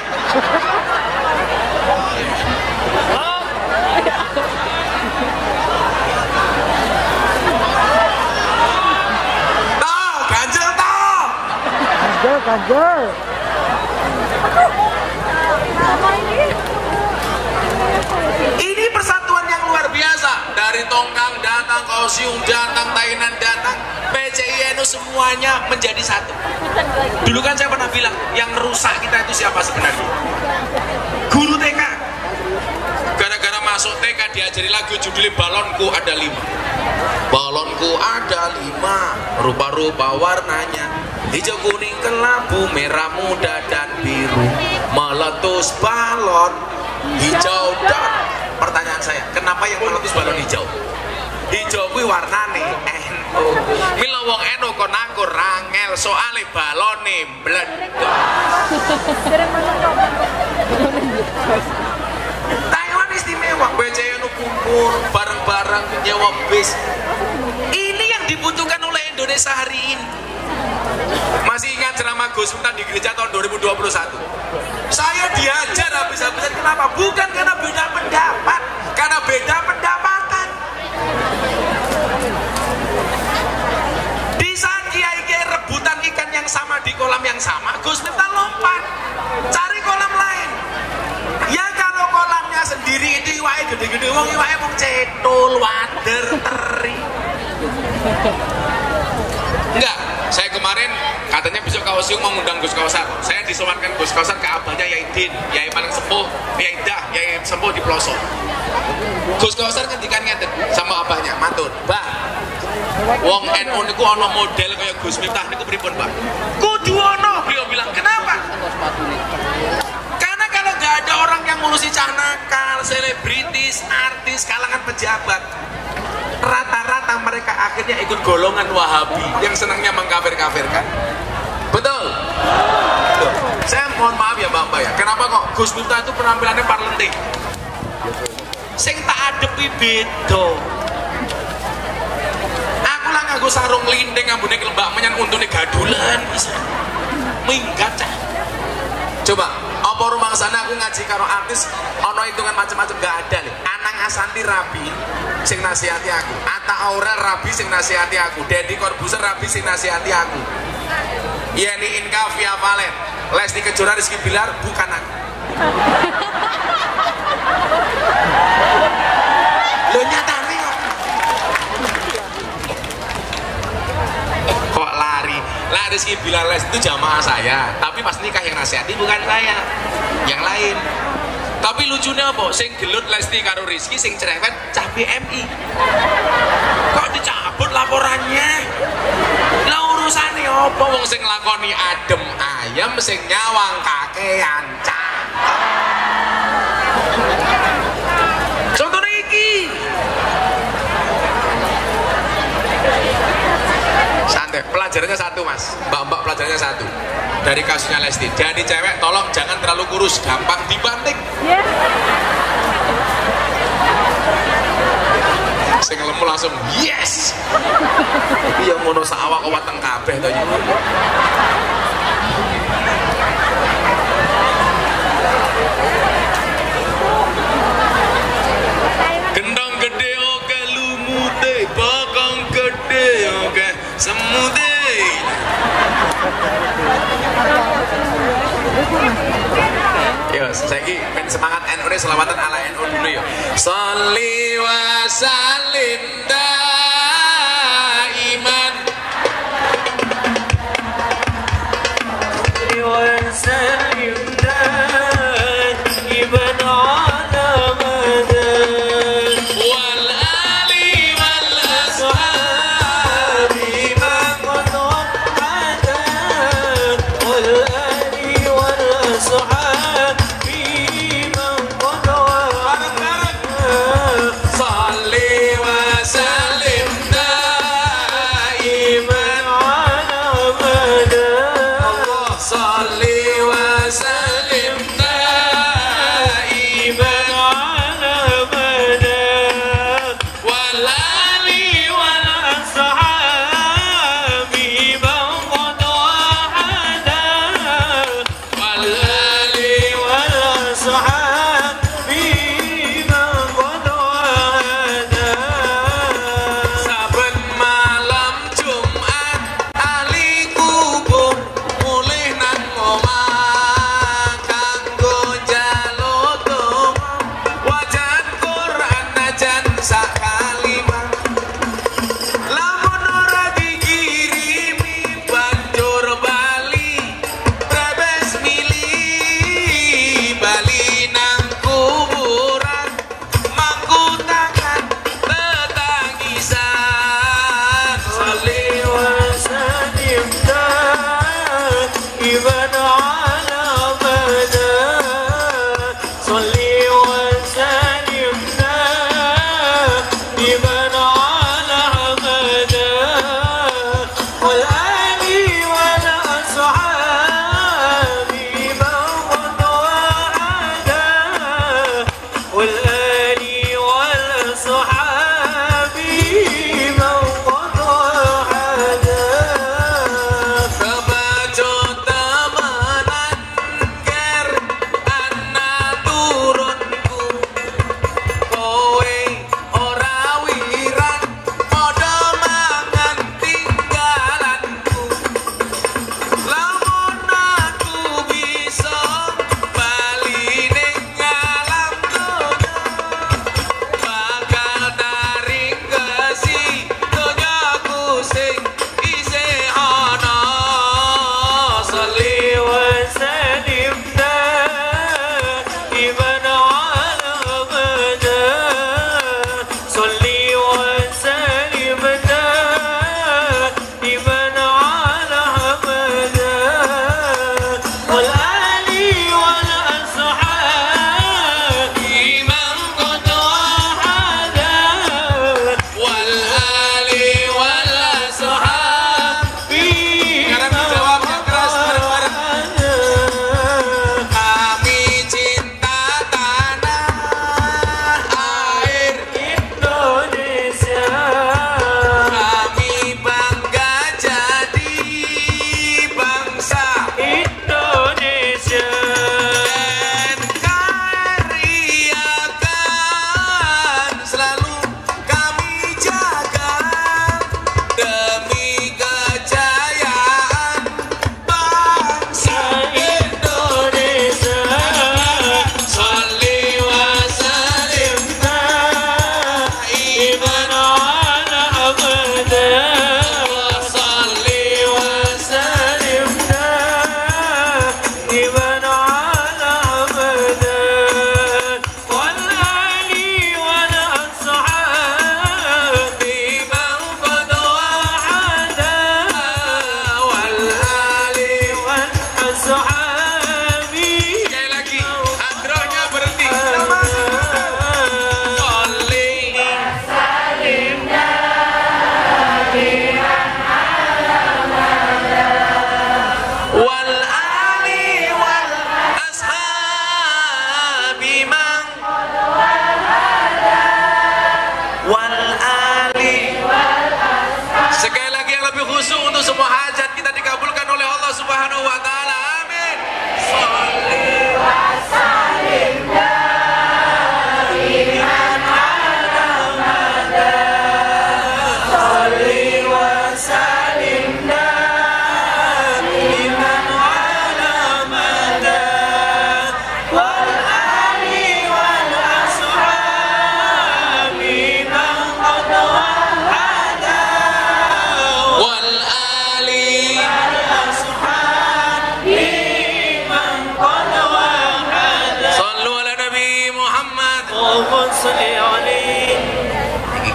C: Ganjel.
A: Ini persatuan yang luar biasa. Dari Tongkang datang, Kausiung datang, Tainan datang, PCI NU semuanya menjadi satu. Dulu kan saya pernah bilang, yang rusak kita itu siapa sebenarnya? Guru TK. Gara-gara masuk TK diajari lagu judulnya Balonku Ada 5. Balonku ada 5, rupa-rupa warnanya, hijau, kuning, kelabu, merah muda dan biru, meletus balon hijau. Dan pertanyaan saya, kenapa yang meletus balon hijau? Hijau kuwi warnane NU. Mila wong NU kok nakur rangel soale balone mledok. Taiwan istimewa, BCI NU kumpul bareng-bareng nyewa bis. Ini yang dibutuhkan oleh Indonesia hari ini. Masih ingat ceramah Gus Miftah di gereja tahun 2021? Saya diajar habis-habisan. Kenapa? Bukan karena beda pendapat, karena beda pendapatan. Di saat kiai-kiai rebutan ikan yang sama di kolam yang sama, Gus Miftah lompat cari kolam lain. Ya kalau kolamnya sendiri itu iwake gede-gede, wong iwake mung cetul, wader, teri. Enggak, saya kemarin katanya besok Kausiung mau ngundang Gus Kausar. Saya disowankan Gus Kausar ke abahnya Yai Din, Yai paling sepuh, Yai Dah, Yai sepuh di pelosok. Gus Kausar ngendikan ngeten sama abahnya, matur, "Bah, wong NU niku ana model kaya Gus Miftah niku pripun, Pak?" "Kudu ana," beliau bilang. "Kenapa?" "Karena kalau nggak ada orang yang ngurusi cah nakal, selebritis, artis, kalangan pejabat, rata-rata mereka akhirnya ikut golongan Wahabi yang senangnya mengkafir-kafirkan." Betul? Betul. Saya mohon maaf ya Mbak ya, kenapa kok Gus Miftah itu penampilannya parlenting? Sing tak adepi beda. Aku lah nganggo sarung linding ambune kelembak menyan untune gadulan bisa. Minggat cah. Coba, apa rumangsane aku ngaji karo artis ana hitungan macam-macam gak ada nih. Anang Asanti rabi sing nasihati aku, Atta Aurel rabi sing nasihati aku, Deddy Corbuzier rabi sing nasihati aku, Yeni Inka Via Valen, Lesti Kejora, Rizky Bilar, bukan aku. Lo nyatane kok lari. Lah Rizky Bilar, Lesti itu jamaah saya, tapi pas nikah yang nasihati bukan saya, yang lain. Tapi lucunya apa? Sing gelut Lesti karo Rizky, sing cerewet cah PMI. Kok dicabut laporannya? Lah urusane apa? Wong sing nglakoni adem ayam, sing nyawang kakean cakep. Contohnya iki. Santai, pelajarannya satu Mas. Mbak-mbak pelajarannya satu. Dari kasusnya Lesti, jadi cewek tolong jangan terlalu kurus, gampang dibanting. Yeah. Sing lemu langsung yes. Iya ngono sawak wateng kabeh to iki. Gendong gede oke lumute, bokong gede oke semute. Yo, saiki ben semangat NU selawatan ala NU dulu yo. Sholli wa sallim daiman wa sallim daiman ala madan wal ali wal ashabi man qad wal ali wal ashabi man qad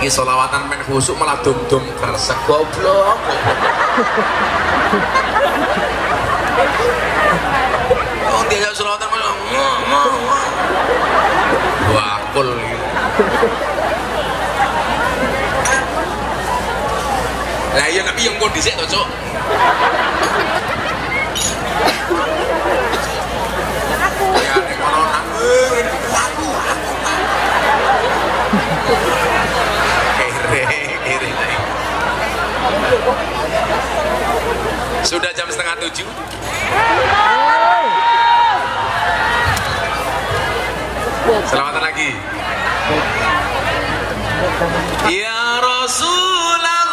A: Saiki sholawatan men khusuk malah dum-dum kresek goblok. Oh dia sholawatan malah wakul. Lah iya tapi yang kondisi to, Cuk. Ya nek ono nang aku. Kere. Sudah jam 6:30. Selamatan lagi. Ya Rasulullah.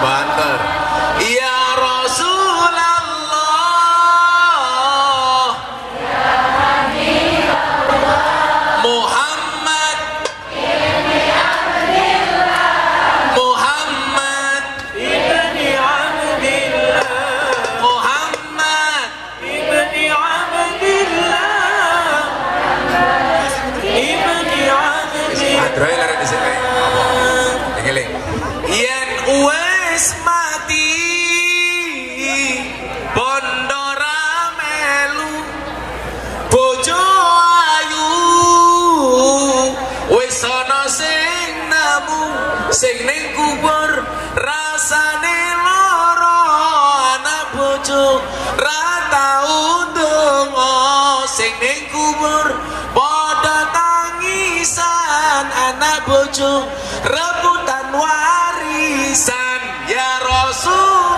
A: Banter. Ya Rasulullah. Muhammad. Muhammad ibni Abdillah. Muhammad ibni Abdillah. Ibni Abdillah. Adroy lara di sini. Dengeling. Yen wis mati bondora melu bojo ayu wis ana sing namu sing ning kubur rasane lara anak bojo ra tau ndonga sing ning kubur padha tangisan anak bojo rebutan warisan ya Rasul.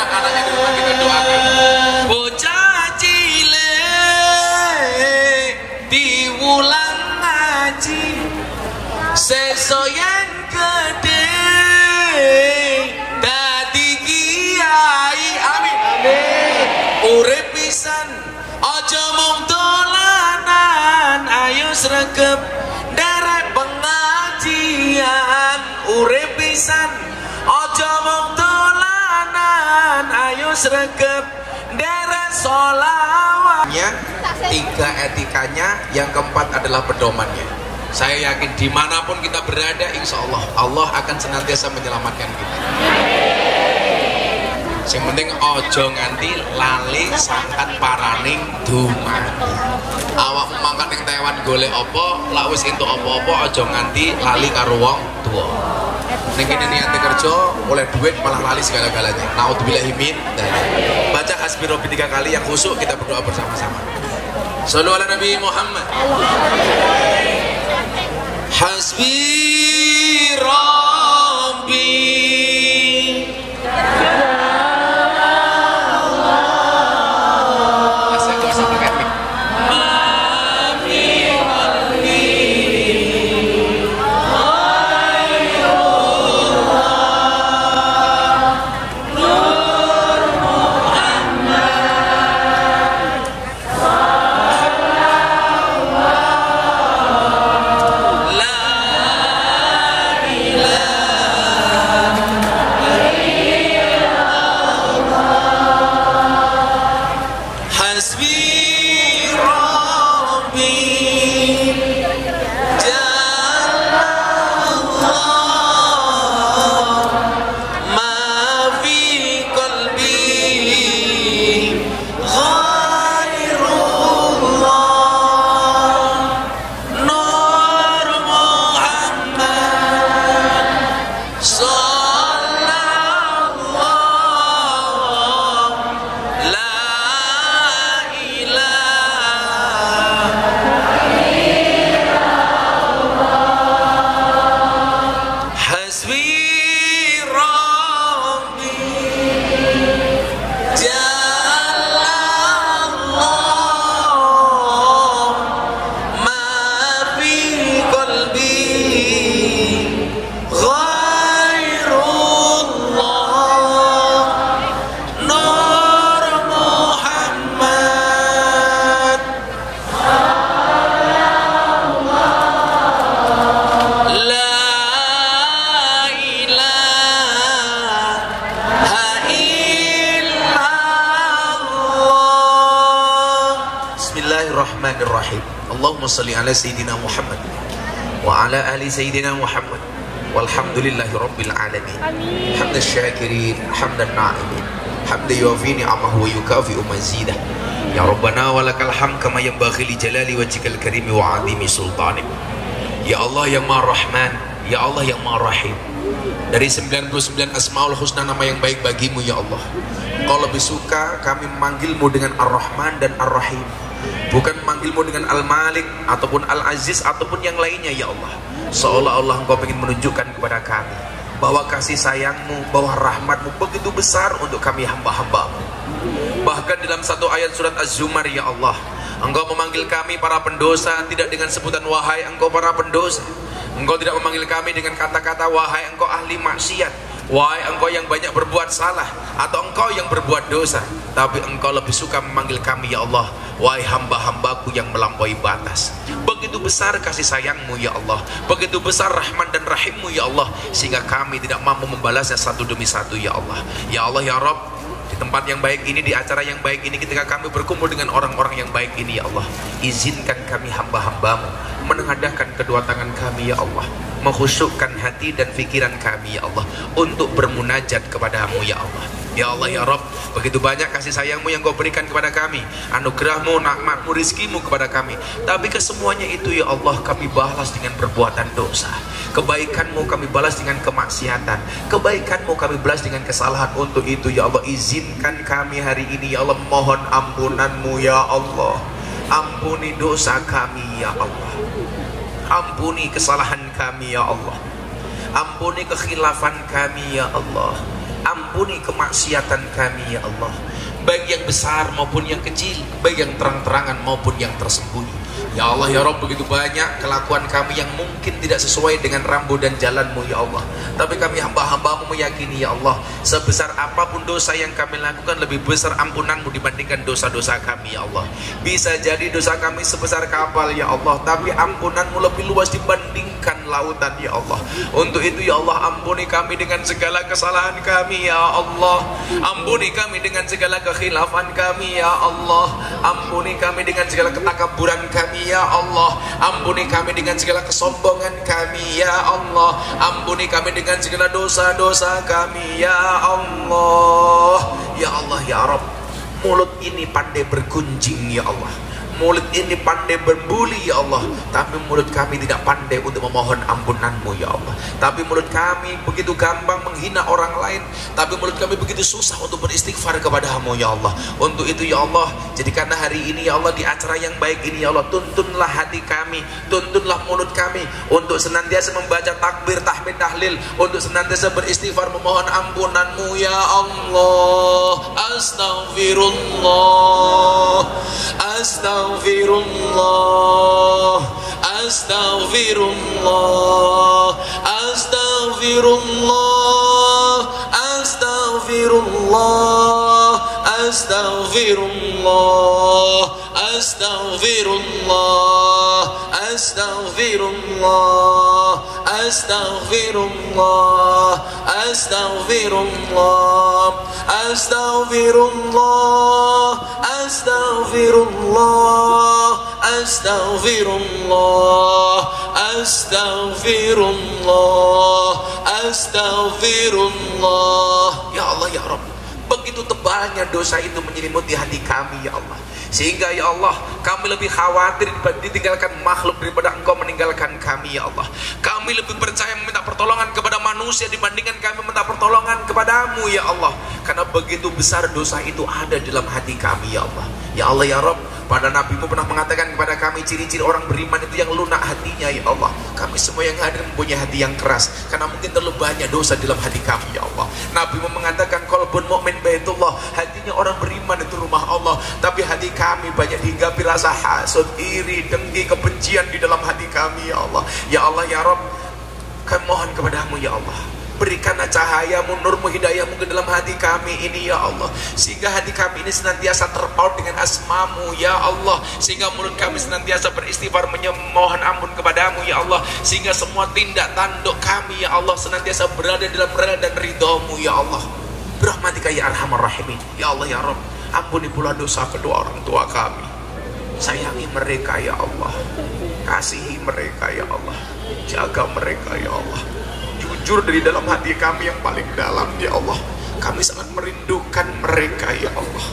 A: Anaknya di rumah kita doakan. Bocah cilik diulang ngaji sesuk yen gede dadi kiai. Amin. Urip pisan aja mung dolanan ayo sregep nderek pengajian. Urip pisan aja mung ayo sregep nderek sholawatnya. 3 etikanya, yang keempat adalah pedomannya. Saya yakin dimanapun kita berada, insya Allah akan senantiasa menyelamatkan kita. Yang penting ojo nganti lali sangkat paraning dumadi. Awak mangkat ning Taiwan golek apa, lak wis entuk apa-apa ojo nganti lali karo wong tuwa. Ning kene niate kerja oleh duit malah lali segala-galanya. Naudzubillahi min dzalik. Baca hasbi rabbi 3 kali yang khusyuk, kita berdoa bersama-sama. Shallu ala Nabi Muhammad. Hasbi rabbi.
B: La
A: Bismillahirrahmanirrahim. Allahumma salli ala Sayyidina Muhammad wa ala ali Sayyidina Muhammad walhamdulillahi rabbil alamin. Hamdan syakirin, hamdan na'imin, hamdan yuafi ni'amahu wa yukafi'u mazidah. Ya Rabbana walakal hamd kama yanbaghi li jalali wajhikal karimi wa 'azimi sultanik. Ya Allah yang Maha Rahman, ya Allah yang Maha Rahim. Dari 99 Asmaul Husna, nama yang baik bagimu ya Allah. Kau lebih suka kami memanggilmu dengan Ar-Rahman dan Ar-Rahim, bukan memanggilmu dengan Al-Malik ataupun Al-Aziz ataupun yang lainnya ya Allah. Seolah-olah Engkau ingin menunjukkan kepada kami bahwa kasih sayangmu, bahwa rahmatmu begitu besar untuk kami hamba-hambamu. Bahkan dalam satu ayat surat Az-Zumar ya Allah, Engkau memanggil kami para pendosa tidak dengan sebutan wahai Engkau para pendosa. Engkau tidak memanggil kami dengan kata-kata wahai Engkau ahli maksiat, wahai Engkau yang banyak berbuat salah, atau Engkau yang berbuat dosa. Tapi Engkau lebih suka memanggil kami ya Allah, wahai hamba-hambaku yang melampaui batas. Begitu besar kasih sayangmu ya Allah, begitu besar rahman dan rahimmu ya Allah, sehingga kami tidak mampu membalasnya satu demi satu ya Allah. Ya Allah ya Rabb, di tempat yang baik ini, di acara yang baik ini, ketika kami berkumpul dengan orang-orang yang baik ini ya Allah, izinkan kami hamba-hambamu menengadahkan kedua tangan kami ya Allah, mengkhusyukkan hati dan pikiran kami ya Allah untuk bermunajat kepadamu ya Allah. Ya Allah ya Rabb, begitu banyak kasih sayangmu yang Kau berikan kepada kami, anugerahmu, nikmatmu, rizkimu kepada kami. Tapi kesemuanya itu ya Allah kami balas dengan perbuatan dosa. Kebaikanmu kami balas dengan kemaksiatan, kebaikanmu kami balas dengan kesalahan. Untuk itu ya Allah, izinkan kami hari ini ya Allah mohon ampunanmu ya Allah. Ampuni dosa kami ya Allah, ampuni kesalahan kami ya Allah, ampuni kekhilafan kami ya Allah, ampuni kemaksiatan kami ya Allah, baik yang besar maupun yang kecil, baik yang terang-terangan maupun yang tersembunyi. Ya Allah ya Rabb, begitu banyak kelakuan kami yang mungkin tidak sesuai dengan rambu dan jalanmu ya Allah. Tapi kami hamba-hambamu meyakini ya Allah, sebesar apapun dosa yang kami lakukan, lebih besar ampunanmu dibandingkan dosa-dosa kami ya Allah. Bisa jadi dosa kami sebesar kapal ya Allah, tapi ampunanmu lebih luas dibandingkan lautan ya Allah. Untuk itu ya Allah, ampuni kami dengan segala kesalahan kami ya Allah, ampuni kami dengan segala kekhilafan kami ya Allah, ampuni kami dengan segala ketakaburan kami ya Allah, ampuni kami dengan segala kesombongan kami ya Allah, ampuni kami dengan segala dosa-dosa kami ya Allah. Ya Allah ya Rabb, mulut ini pandai bergunjing ya Allah, mulut ini pandai berbuli ya Allah, tapi mulut kami tidak pandai untuk memohon ampunanmu ya Allah. Tapi mulut kami begitu gampang menghina orang lain, tapi mulut kami begitu susah untuk beristighfar kepadamu ya Allah. Untuk itu ya Allah, jadikanlah hari ini ya Allah, di acara yang baik ini ya Allah, tuntunlah hati kami, tuntunlah mulut kami untuk senantiasa membaca takbir, tahmid, tahlil, untuk senantiasa beristighfar memohon ampunanmu ya Allah. Astaghfirullah, Astaghfirullah, Astaghfirullah, Astaghfirullah, Astaghfirullah, Astaghfirullah, Astaghfirullah, Astaghfirullah, Astaghfirullah, Astaghfirullah, Astaghfirullah, Astaghfirullah, Astaghfirullah, Astaghfirullah, Astaghfirullah. Ya Allah ya Rabb, begitu tebalnya dosa itu menyelimuti hati kami ya Allah, sehingga ya Allah kami lebih khawatir ditinggalkan makhluk daripada Engkau meninggalkan kami ya Allah. Kami lebih percaya meminta pertolongan kepada manusia dibandingkan kami meminta pertolongan kepadamu ya Allah, karena begitu besar dosa itu ada dalam hati kami ya Allah. Ya Allah ya Rabb, pada Nabi-Mu pernah mengatakan kepada kami ciri-ciri orang beriman itu yang lunak hatinya ya Allah. Kami semua yang hadir mempunyai hati yang keras, karena mungkin terlalu banyak dosa dalam hati kami ya Allah. Nabi-Mu mengatakan qalbun mu'min baitullah, hatinya orang beriman itu rumah Allah. Tapi hati kami banyak dihinggapi rasa hasud, iri, dengki, kebencian di dalam hati kami ya Allah. Ya Allah ya Rabb, kami mohon kepadamu ya Allah, berikanlah cahayamu, nurmu, hidayahmu ke dalam hati kami ini ya Allah, sehingga hati kami ini senantiasa terpaut dengan asmamu ya Allah, sehingga mulut kami senantiasa beristighfar memohon ampun kepadamu ya Allah, sehingga semua tindak tanduk kami ya Allah senantiasa berada dalam reda dan ridhamu ya Allah. Birahmatika ya arhamar rahimin. Ya Allah ya Rabb, ampuni pula dosa kedua orang tua kami, Sayangi mereka ya Allah, kasihi mereka ya Allah, jaga mereka ya Allah. Jujur dari dalam hati kami yang paling dalam ya Allah, kami sangat merindukan mereka ya Allah.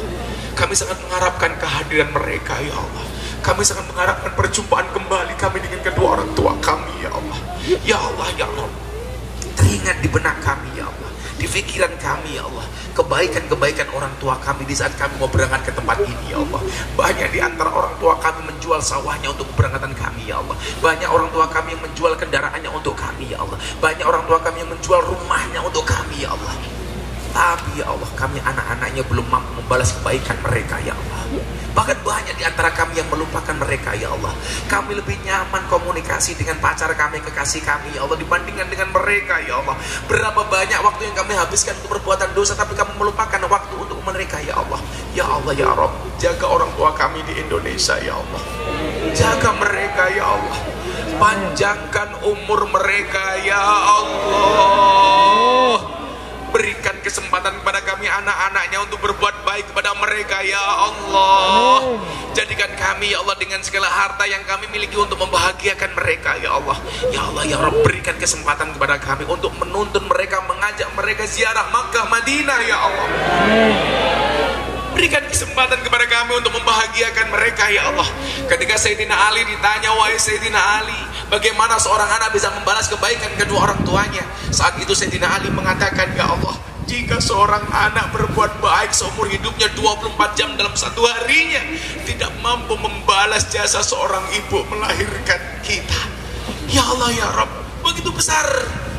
A: Kami sangat mengharapkan kehadiran mereka ya Allah. Kami sangat mengharapkan perjumpaan kembali kami dengan kedua orang tua kami ya Allah. Ya Allah ya Allah, teringat di benak kami ya Allah, di pikiran kami ya Allah, kebaikan-kebaikan orang tua kami di saat kami mau berangkat ke tempat ini ya Allah. Banyak di antara orang tua kami menjual sawahnya untuk keberangkatan kami ya Allah. Banyak orang tua kami yang menjual kendaraannya untuk kami ya Allah. Banyak orang tua kami yang menjual rumahnya untuk kami ya Allah. Tapi ya Allah, kami anak-anaknya belum mampu membalas kebaikan mereka ya Allah. Bahkan banyak di antara kami yang melupakan mereka ya Allah. Kami lebih nyaman komunikasi dengan pacar kami, kekasih kami ya Allah, dibandingkan dengan mereka ya Allah. Berapa banyak waktu yang kami habiskan untuk perbuatan dosa, tapi kami melupakan waktu untuk mereka ya Allah. Ya Allah ya Rabb, jaga orang tua kami di Indonesia ya Allah. Jaga mereka ya Allah, panjangkan umur mereka ya Allah. Berikan kesempatan kepada kami anak-anaknya untuk berbuat baik kepada mereka ya Allah. Jadikan kami ya Allah dengan segala harta yang kami miliki untuk membahagiakan mereka ya Allah. Ya Allah ya Rabb, berikan kesempatan kepada kami untuk menuntun mereka, mengajak mereka ziarah Makkah Madinah ya Allah. Berikan kesempatan kepada kami untuk membahagiakan mereka ya Allah. Ketika Sayyidina Ali ditanya, wahai Sayyidina Ali, bagaimana seorang anak bisa membalas kebaikan kedua orang tuanya? Saat itu Sayyidina Ali mengatakan, ya Allah, jika seorang anak berbuat baik seumur hidupnya 24 jam dalam satu harinya, tidak mampu membalas jasa seorang ibu melahirkan kita. Ya Allah ya Rabb, begitu besar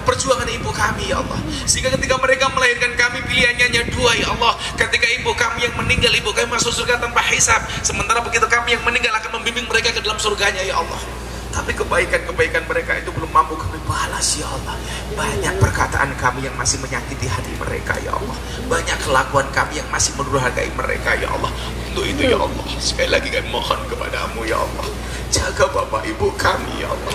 A: perjuangan ibu kami ya Allah, sehingga ketika mereka melahirkan kami pilihannya hanya dua ya Allah. Ketika ibu kami yang meninggal, ibu kami masuk surga tanpa hisab, sementara begitu kami yang meninggal akan membimbing mereka ke dalam surganya ya Allah. Tapi kebaikan-kebaikan mereka itu belum mampu kami balas ya Allah. Banyak perkataan kami yang masih menyakiti hati mereka ya Allah. Banyak kelakuan kami yang masih mendurhakai mereka ya Allah. Untuk itu ya Allah, sekali lagi kami mohon kepadamu ya Allah, jaga bapak ibu kami ya Allah,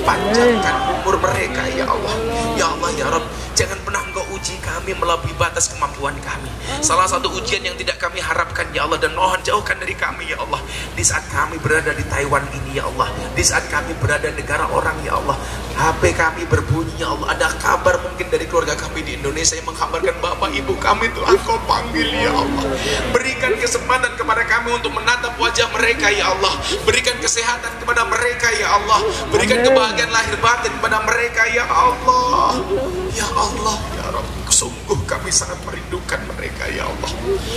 A: panjangkan umur mereka ya Allah. Ya Allah ya Rabb, jangan pernah Engkau uji kami melebihi batas kemampuan kami. Salah satu ujian yang tidak kami harapkan ya Allah, dan mohon jauhkan dari kami ya Allah, di saat kami berada di Taiwan ini ya Allah, di saat kami berada di negara orang ya Allah, HP kami berbunyi ya Allah, ada kabar mungkin dari keluarga kami di Indonesia yang mengkabarkan bapak ibu kami telah Engkau panggil ya Allah. Berikan kesempatan kepada kami untuk menatap wajah mereka ya Allah. Berikan kesehatan kepada mereka ya Allah. Berikan kebahagiaan lahir batin kepada mereka ya Allah. Ya Allah ya Rabb, sungguh kami sangat merindukan mereka ya Allah.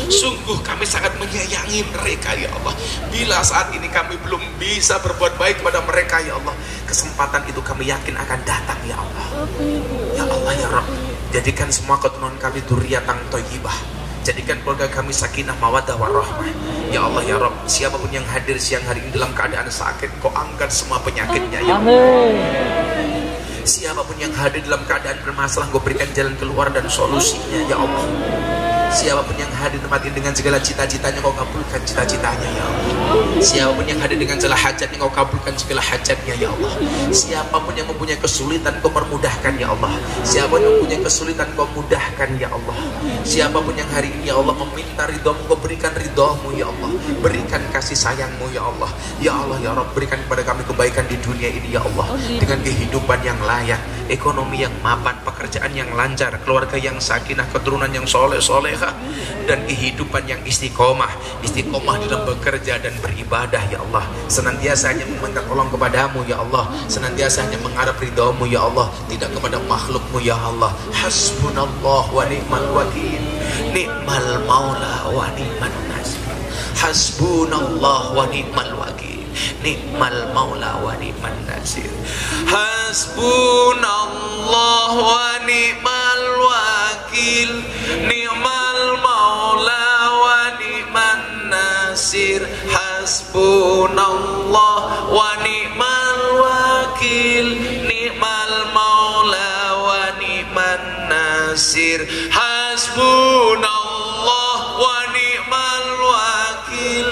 A: Sungguh kami sangat menyayangi mereka ya Allah. Bila saat ini kami belum bisa berbuat baik kepada mereka ya Allah, kesempatan itu kami yakin akan datang ya Allah. Ya Allah ya Rabb, jadikan semua keturunan kami dzurriatan thayyibah. Jadikan keluarga kami sakinah mawaddah warahmah. Ya Allah ya Rabb, siapapun yang hadir siang hari ini dalam keadaan sakit, Kau angkat semua penyakitnya ya Allah. Siapapun yang hadir dalam keadaan bermasalah, Kau berikan jalan keluar dan solusinya ya Allah. Siapapun yang hadir tempat ini dengan segala cita-citanya, Kau kabulkan cita-citanya ya Allah. Siapapun yang hadir dengan segala hajatnya, Kau kabulkan segala hajatnya ya Allah. Siapapun yang mempunyai kesulitan, Kau permudahkan ya Allah. Siapapun yang mempunyai kesulitan, Kau mudahkan ya Allah. Siapapun yang hari ini ya Allah meminta ridhamu, Kau berikan ridhamu ya Allah. Berikan kasih sayangmu ya Allah. Ya Allah ya Rabb, berikan kepada kami kebaikan di dunia ini ya Allah, dengan kehidupan yang layak, ekonomi yang mapan, pekerjaan yang lancar, keluarga yang sakinah, keturunan yang soleh-solehah, dan kehidupan yang istiqomah di dalam bekerja dan beribadah ya Allah. Senantiasa hanya meminta tolong kepadamu ya Allah, senantiasa hanya mengharap ridhamu ya Allah, tidak kepada makhlukmu ya Allah. Hasbunallah wa ni'mal wakil, ni'mal maula wa ni'man nasir. Hasbunallah wa ni'mal wakil, ni'mal maula wa ni'man nasir. Hasbunallah wa ni'mal wakil, ni'mal maula wa ni'man nasir. Hasbunallah wa ni'mal wakil, ni'mal maula wa ni'man nasir. Hasbunallah wa ni'mal wakil,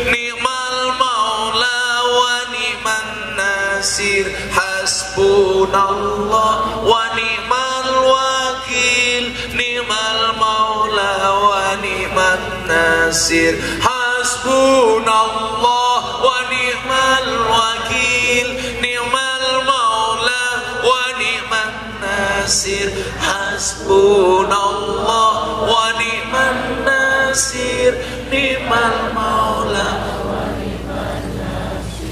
A: ni'mal maula wa ni'man nasir. Hasbunallah wa ni'mal wakil, ni'mal maula wa ni'man nasir. Hasbunallah wa hasbunallah wa ni'man nasir, ni'mal maula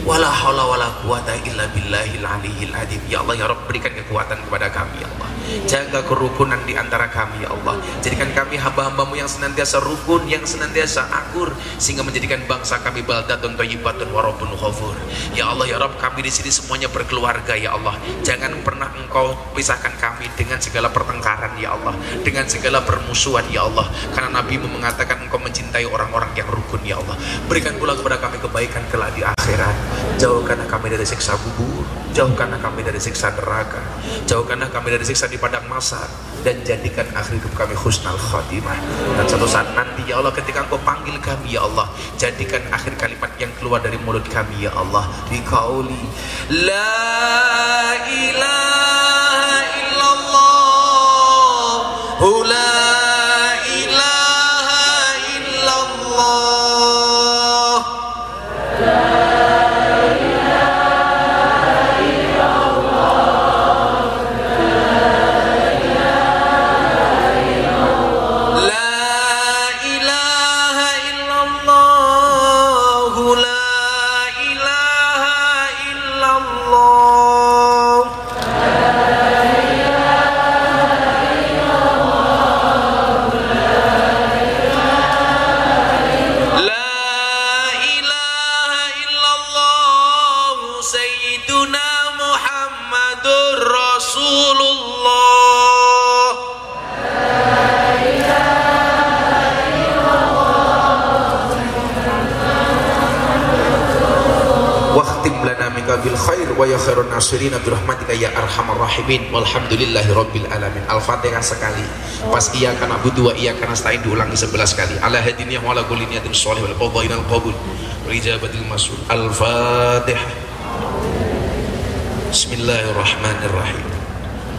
A: wala haula wala quwata illa billahil aliyil azim. Ya Allah, ya Rabb, berikan kekuatan kepada kami ya Allah, jaga kerukunan di antara kami ya Allah, jadikan kami hamba-hambamu yang senantiasa rukun, yang senantiasa akur, sehingga menjadikan bangsa kami baldatun thayyibatun wa rabbun ghafur. Ya Allah, ya Rabb, kami di sini semuanya berkeluarga ya Allah, jangan pernah Engkau pisahkan kami dengan segala pertengkaran ya Allah, dengan segala permusuhan ya Allah, karena Nabi-Mu mengatakan Engkau mencintai orang-orang yang rukun ya Allah. Berikan pula kepada kami kebaikan kelak di akhirat. Jauhkanlah kami dari siksa kubur, jauhkanlah kami dari siksa neraka, jauhkanlah kami dari siksa di padang mahsyar, dan jadikan akhir hidup kami husnul khatimah. Dan suatu saat nanti ya Allah, ketika Engkau panggil kami ya Allah, jadikan akhir kalimat yang keluar dari mulut kami ya Allah biqauli la ilaha illallah, la ilaha illallah, bil khair wa ya khairun nasirin birahmatika ya arhamar rahimin walhamdulillahi rabbil alamin. Al-Fatihah sekali, pas iyyaka na'budu wa iyyaka nasta'in diulangi 11 kali. Ala hadiniyah wa ala kulli niyatin shalih wal qadainal qabul wal ijabatil mas'ul. Al-Fatihah. Bismillahirrahmanirrahim.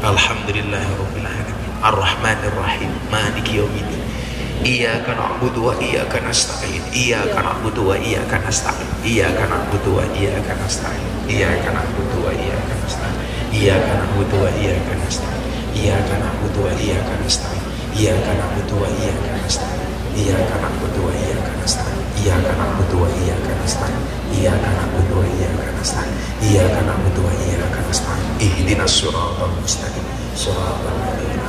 A: Alhamdulillahi rabbil alamin. Arrahmanir rahim. Maliki yaumiddin. Iyyaka na'budu wa iyyaka nasta'in. Iyyaka na'budu wa iyyaka nasta'in. Iyyaka na'budu wa iyyaka nasta'in. Iyyaka na'budu wa iyyaka nasta'in. Iyyaka na'budu wa iyyaka nasta'in. Iyyaka na'budu wa iyyaka nasta'in. Iyyaka na'budu wa iyyaka nasta'in. Iyyaka na'budu wa iyyaka nasta'in. Iyyaka na'budu wa iyyaka nasta'in. Iyyaka na'budu wa iyyaka nasta'in. Iyyaka na'budu wa iyyaka nasta'in. Ihdinas siratal mustaqim. Siratal ladzina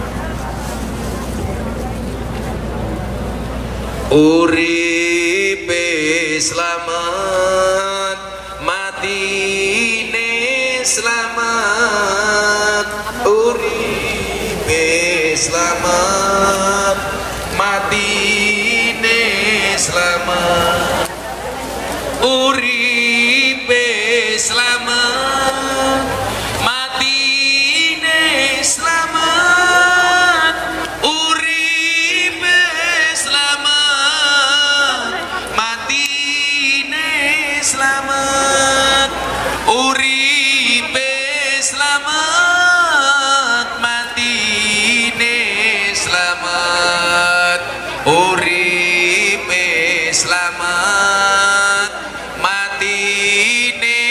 A: uripe selamat, matine selamat. Uripe selamat, matine selamat. Uripe selamat, matine selamat. Uripe selamat, matine selamat. Uripe selamat, matine selamat. Uripe selamat, matine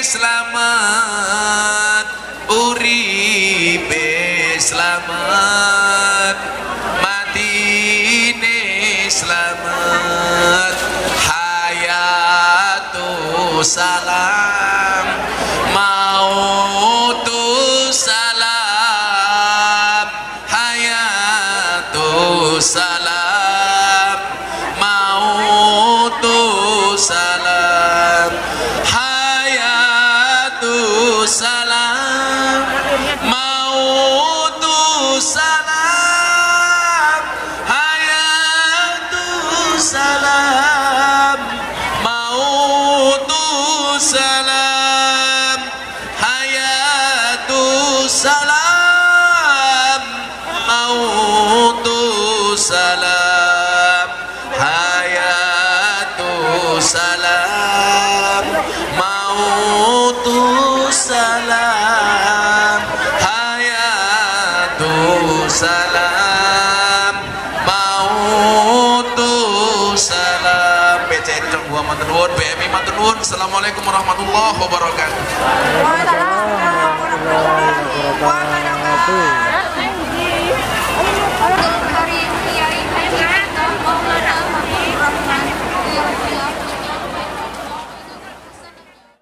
A: selamat. Uripe selamat, matine selamat. Hayatu salam, mautu salam. Hayatu salam, mautu salam. Hayatu salam, mautu salam. Hayatu salam, mautu salam. Hayatu salam, mautu salam. Hayatu salam, mautu salam. Hayatu salam, mautu salam. PCN Cengguah matur nuwun, BMI matur nuwun. Assalamualaikum warahmatullahi wabarakatuh.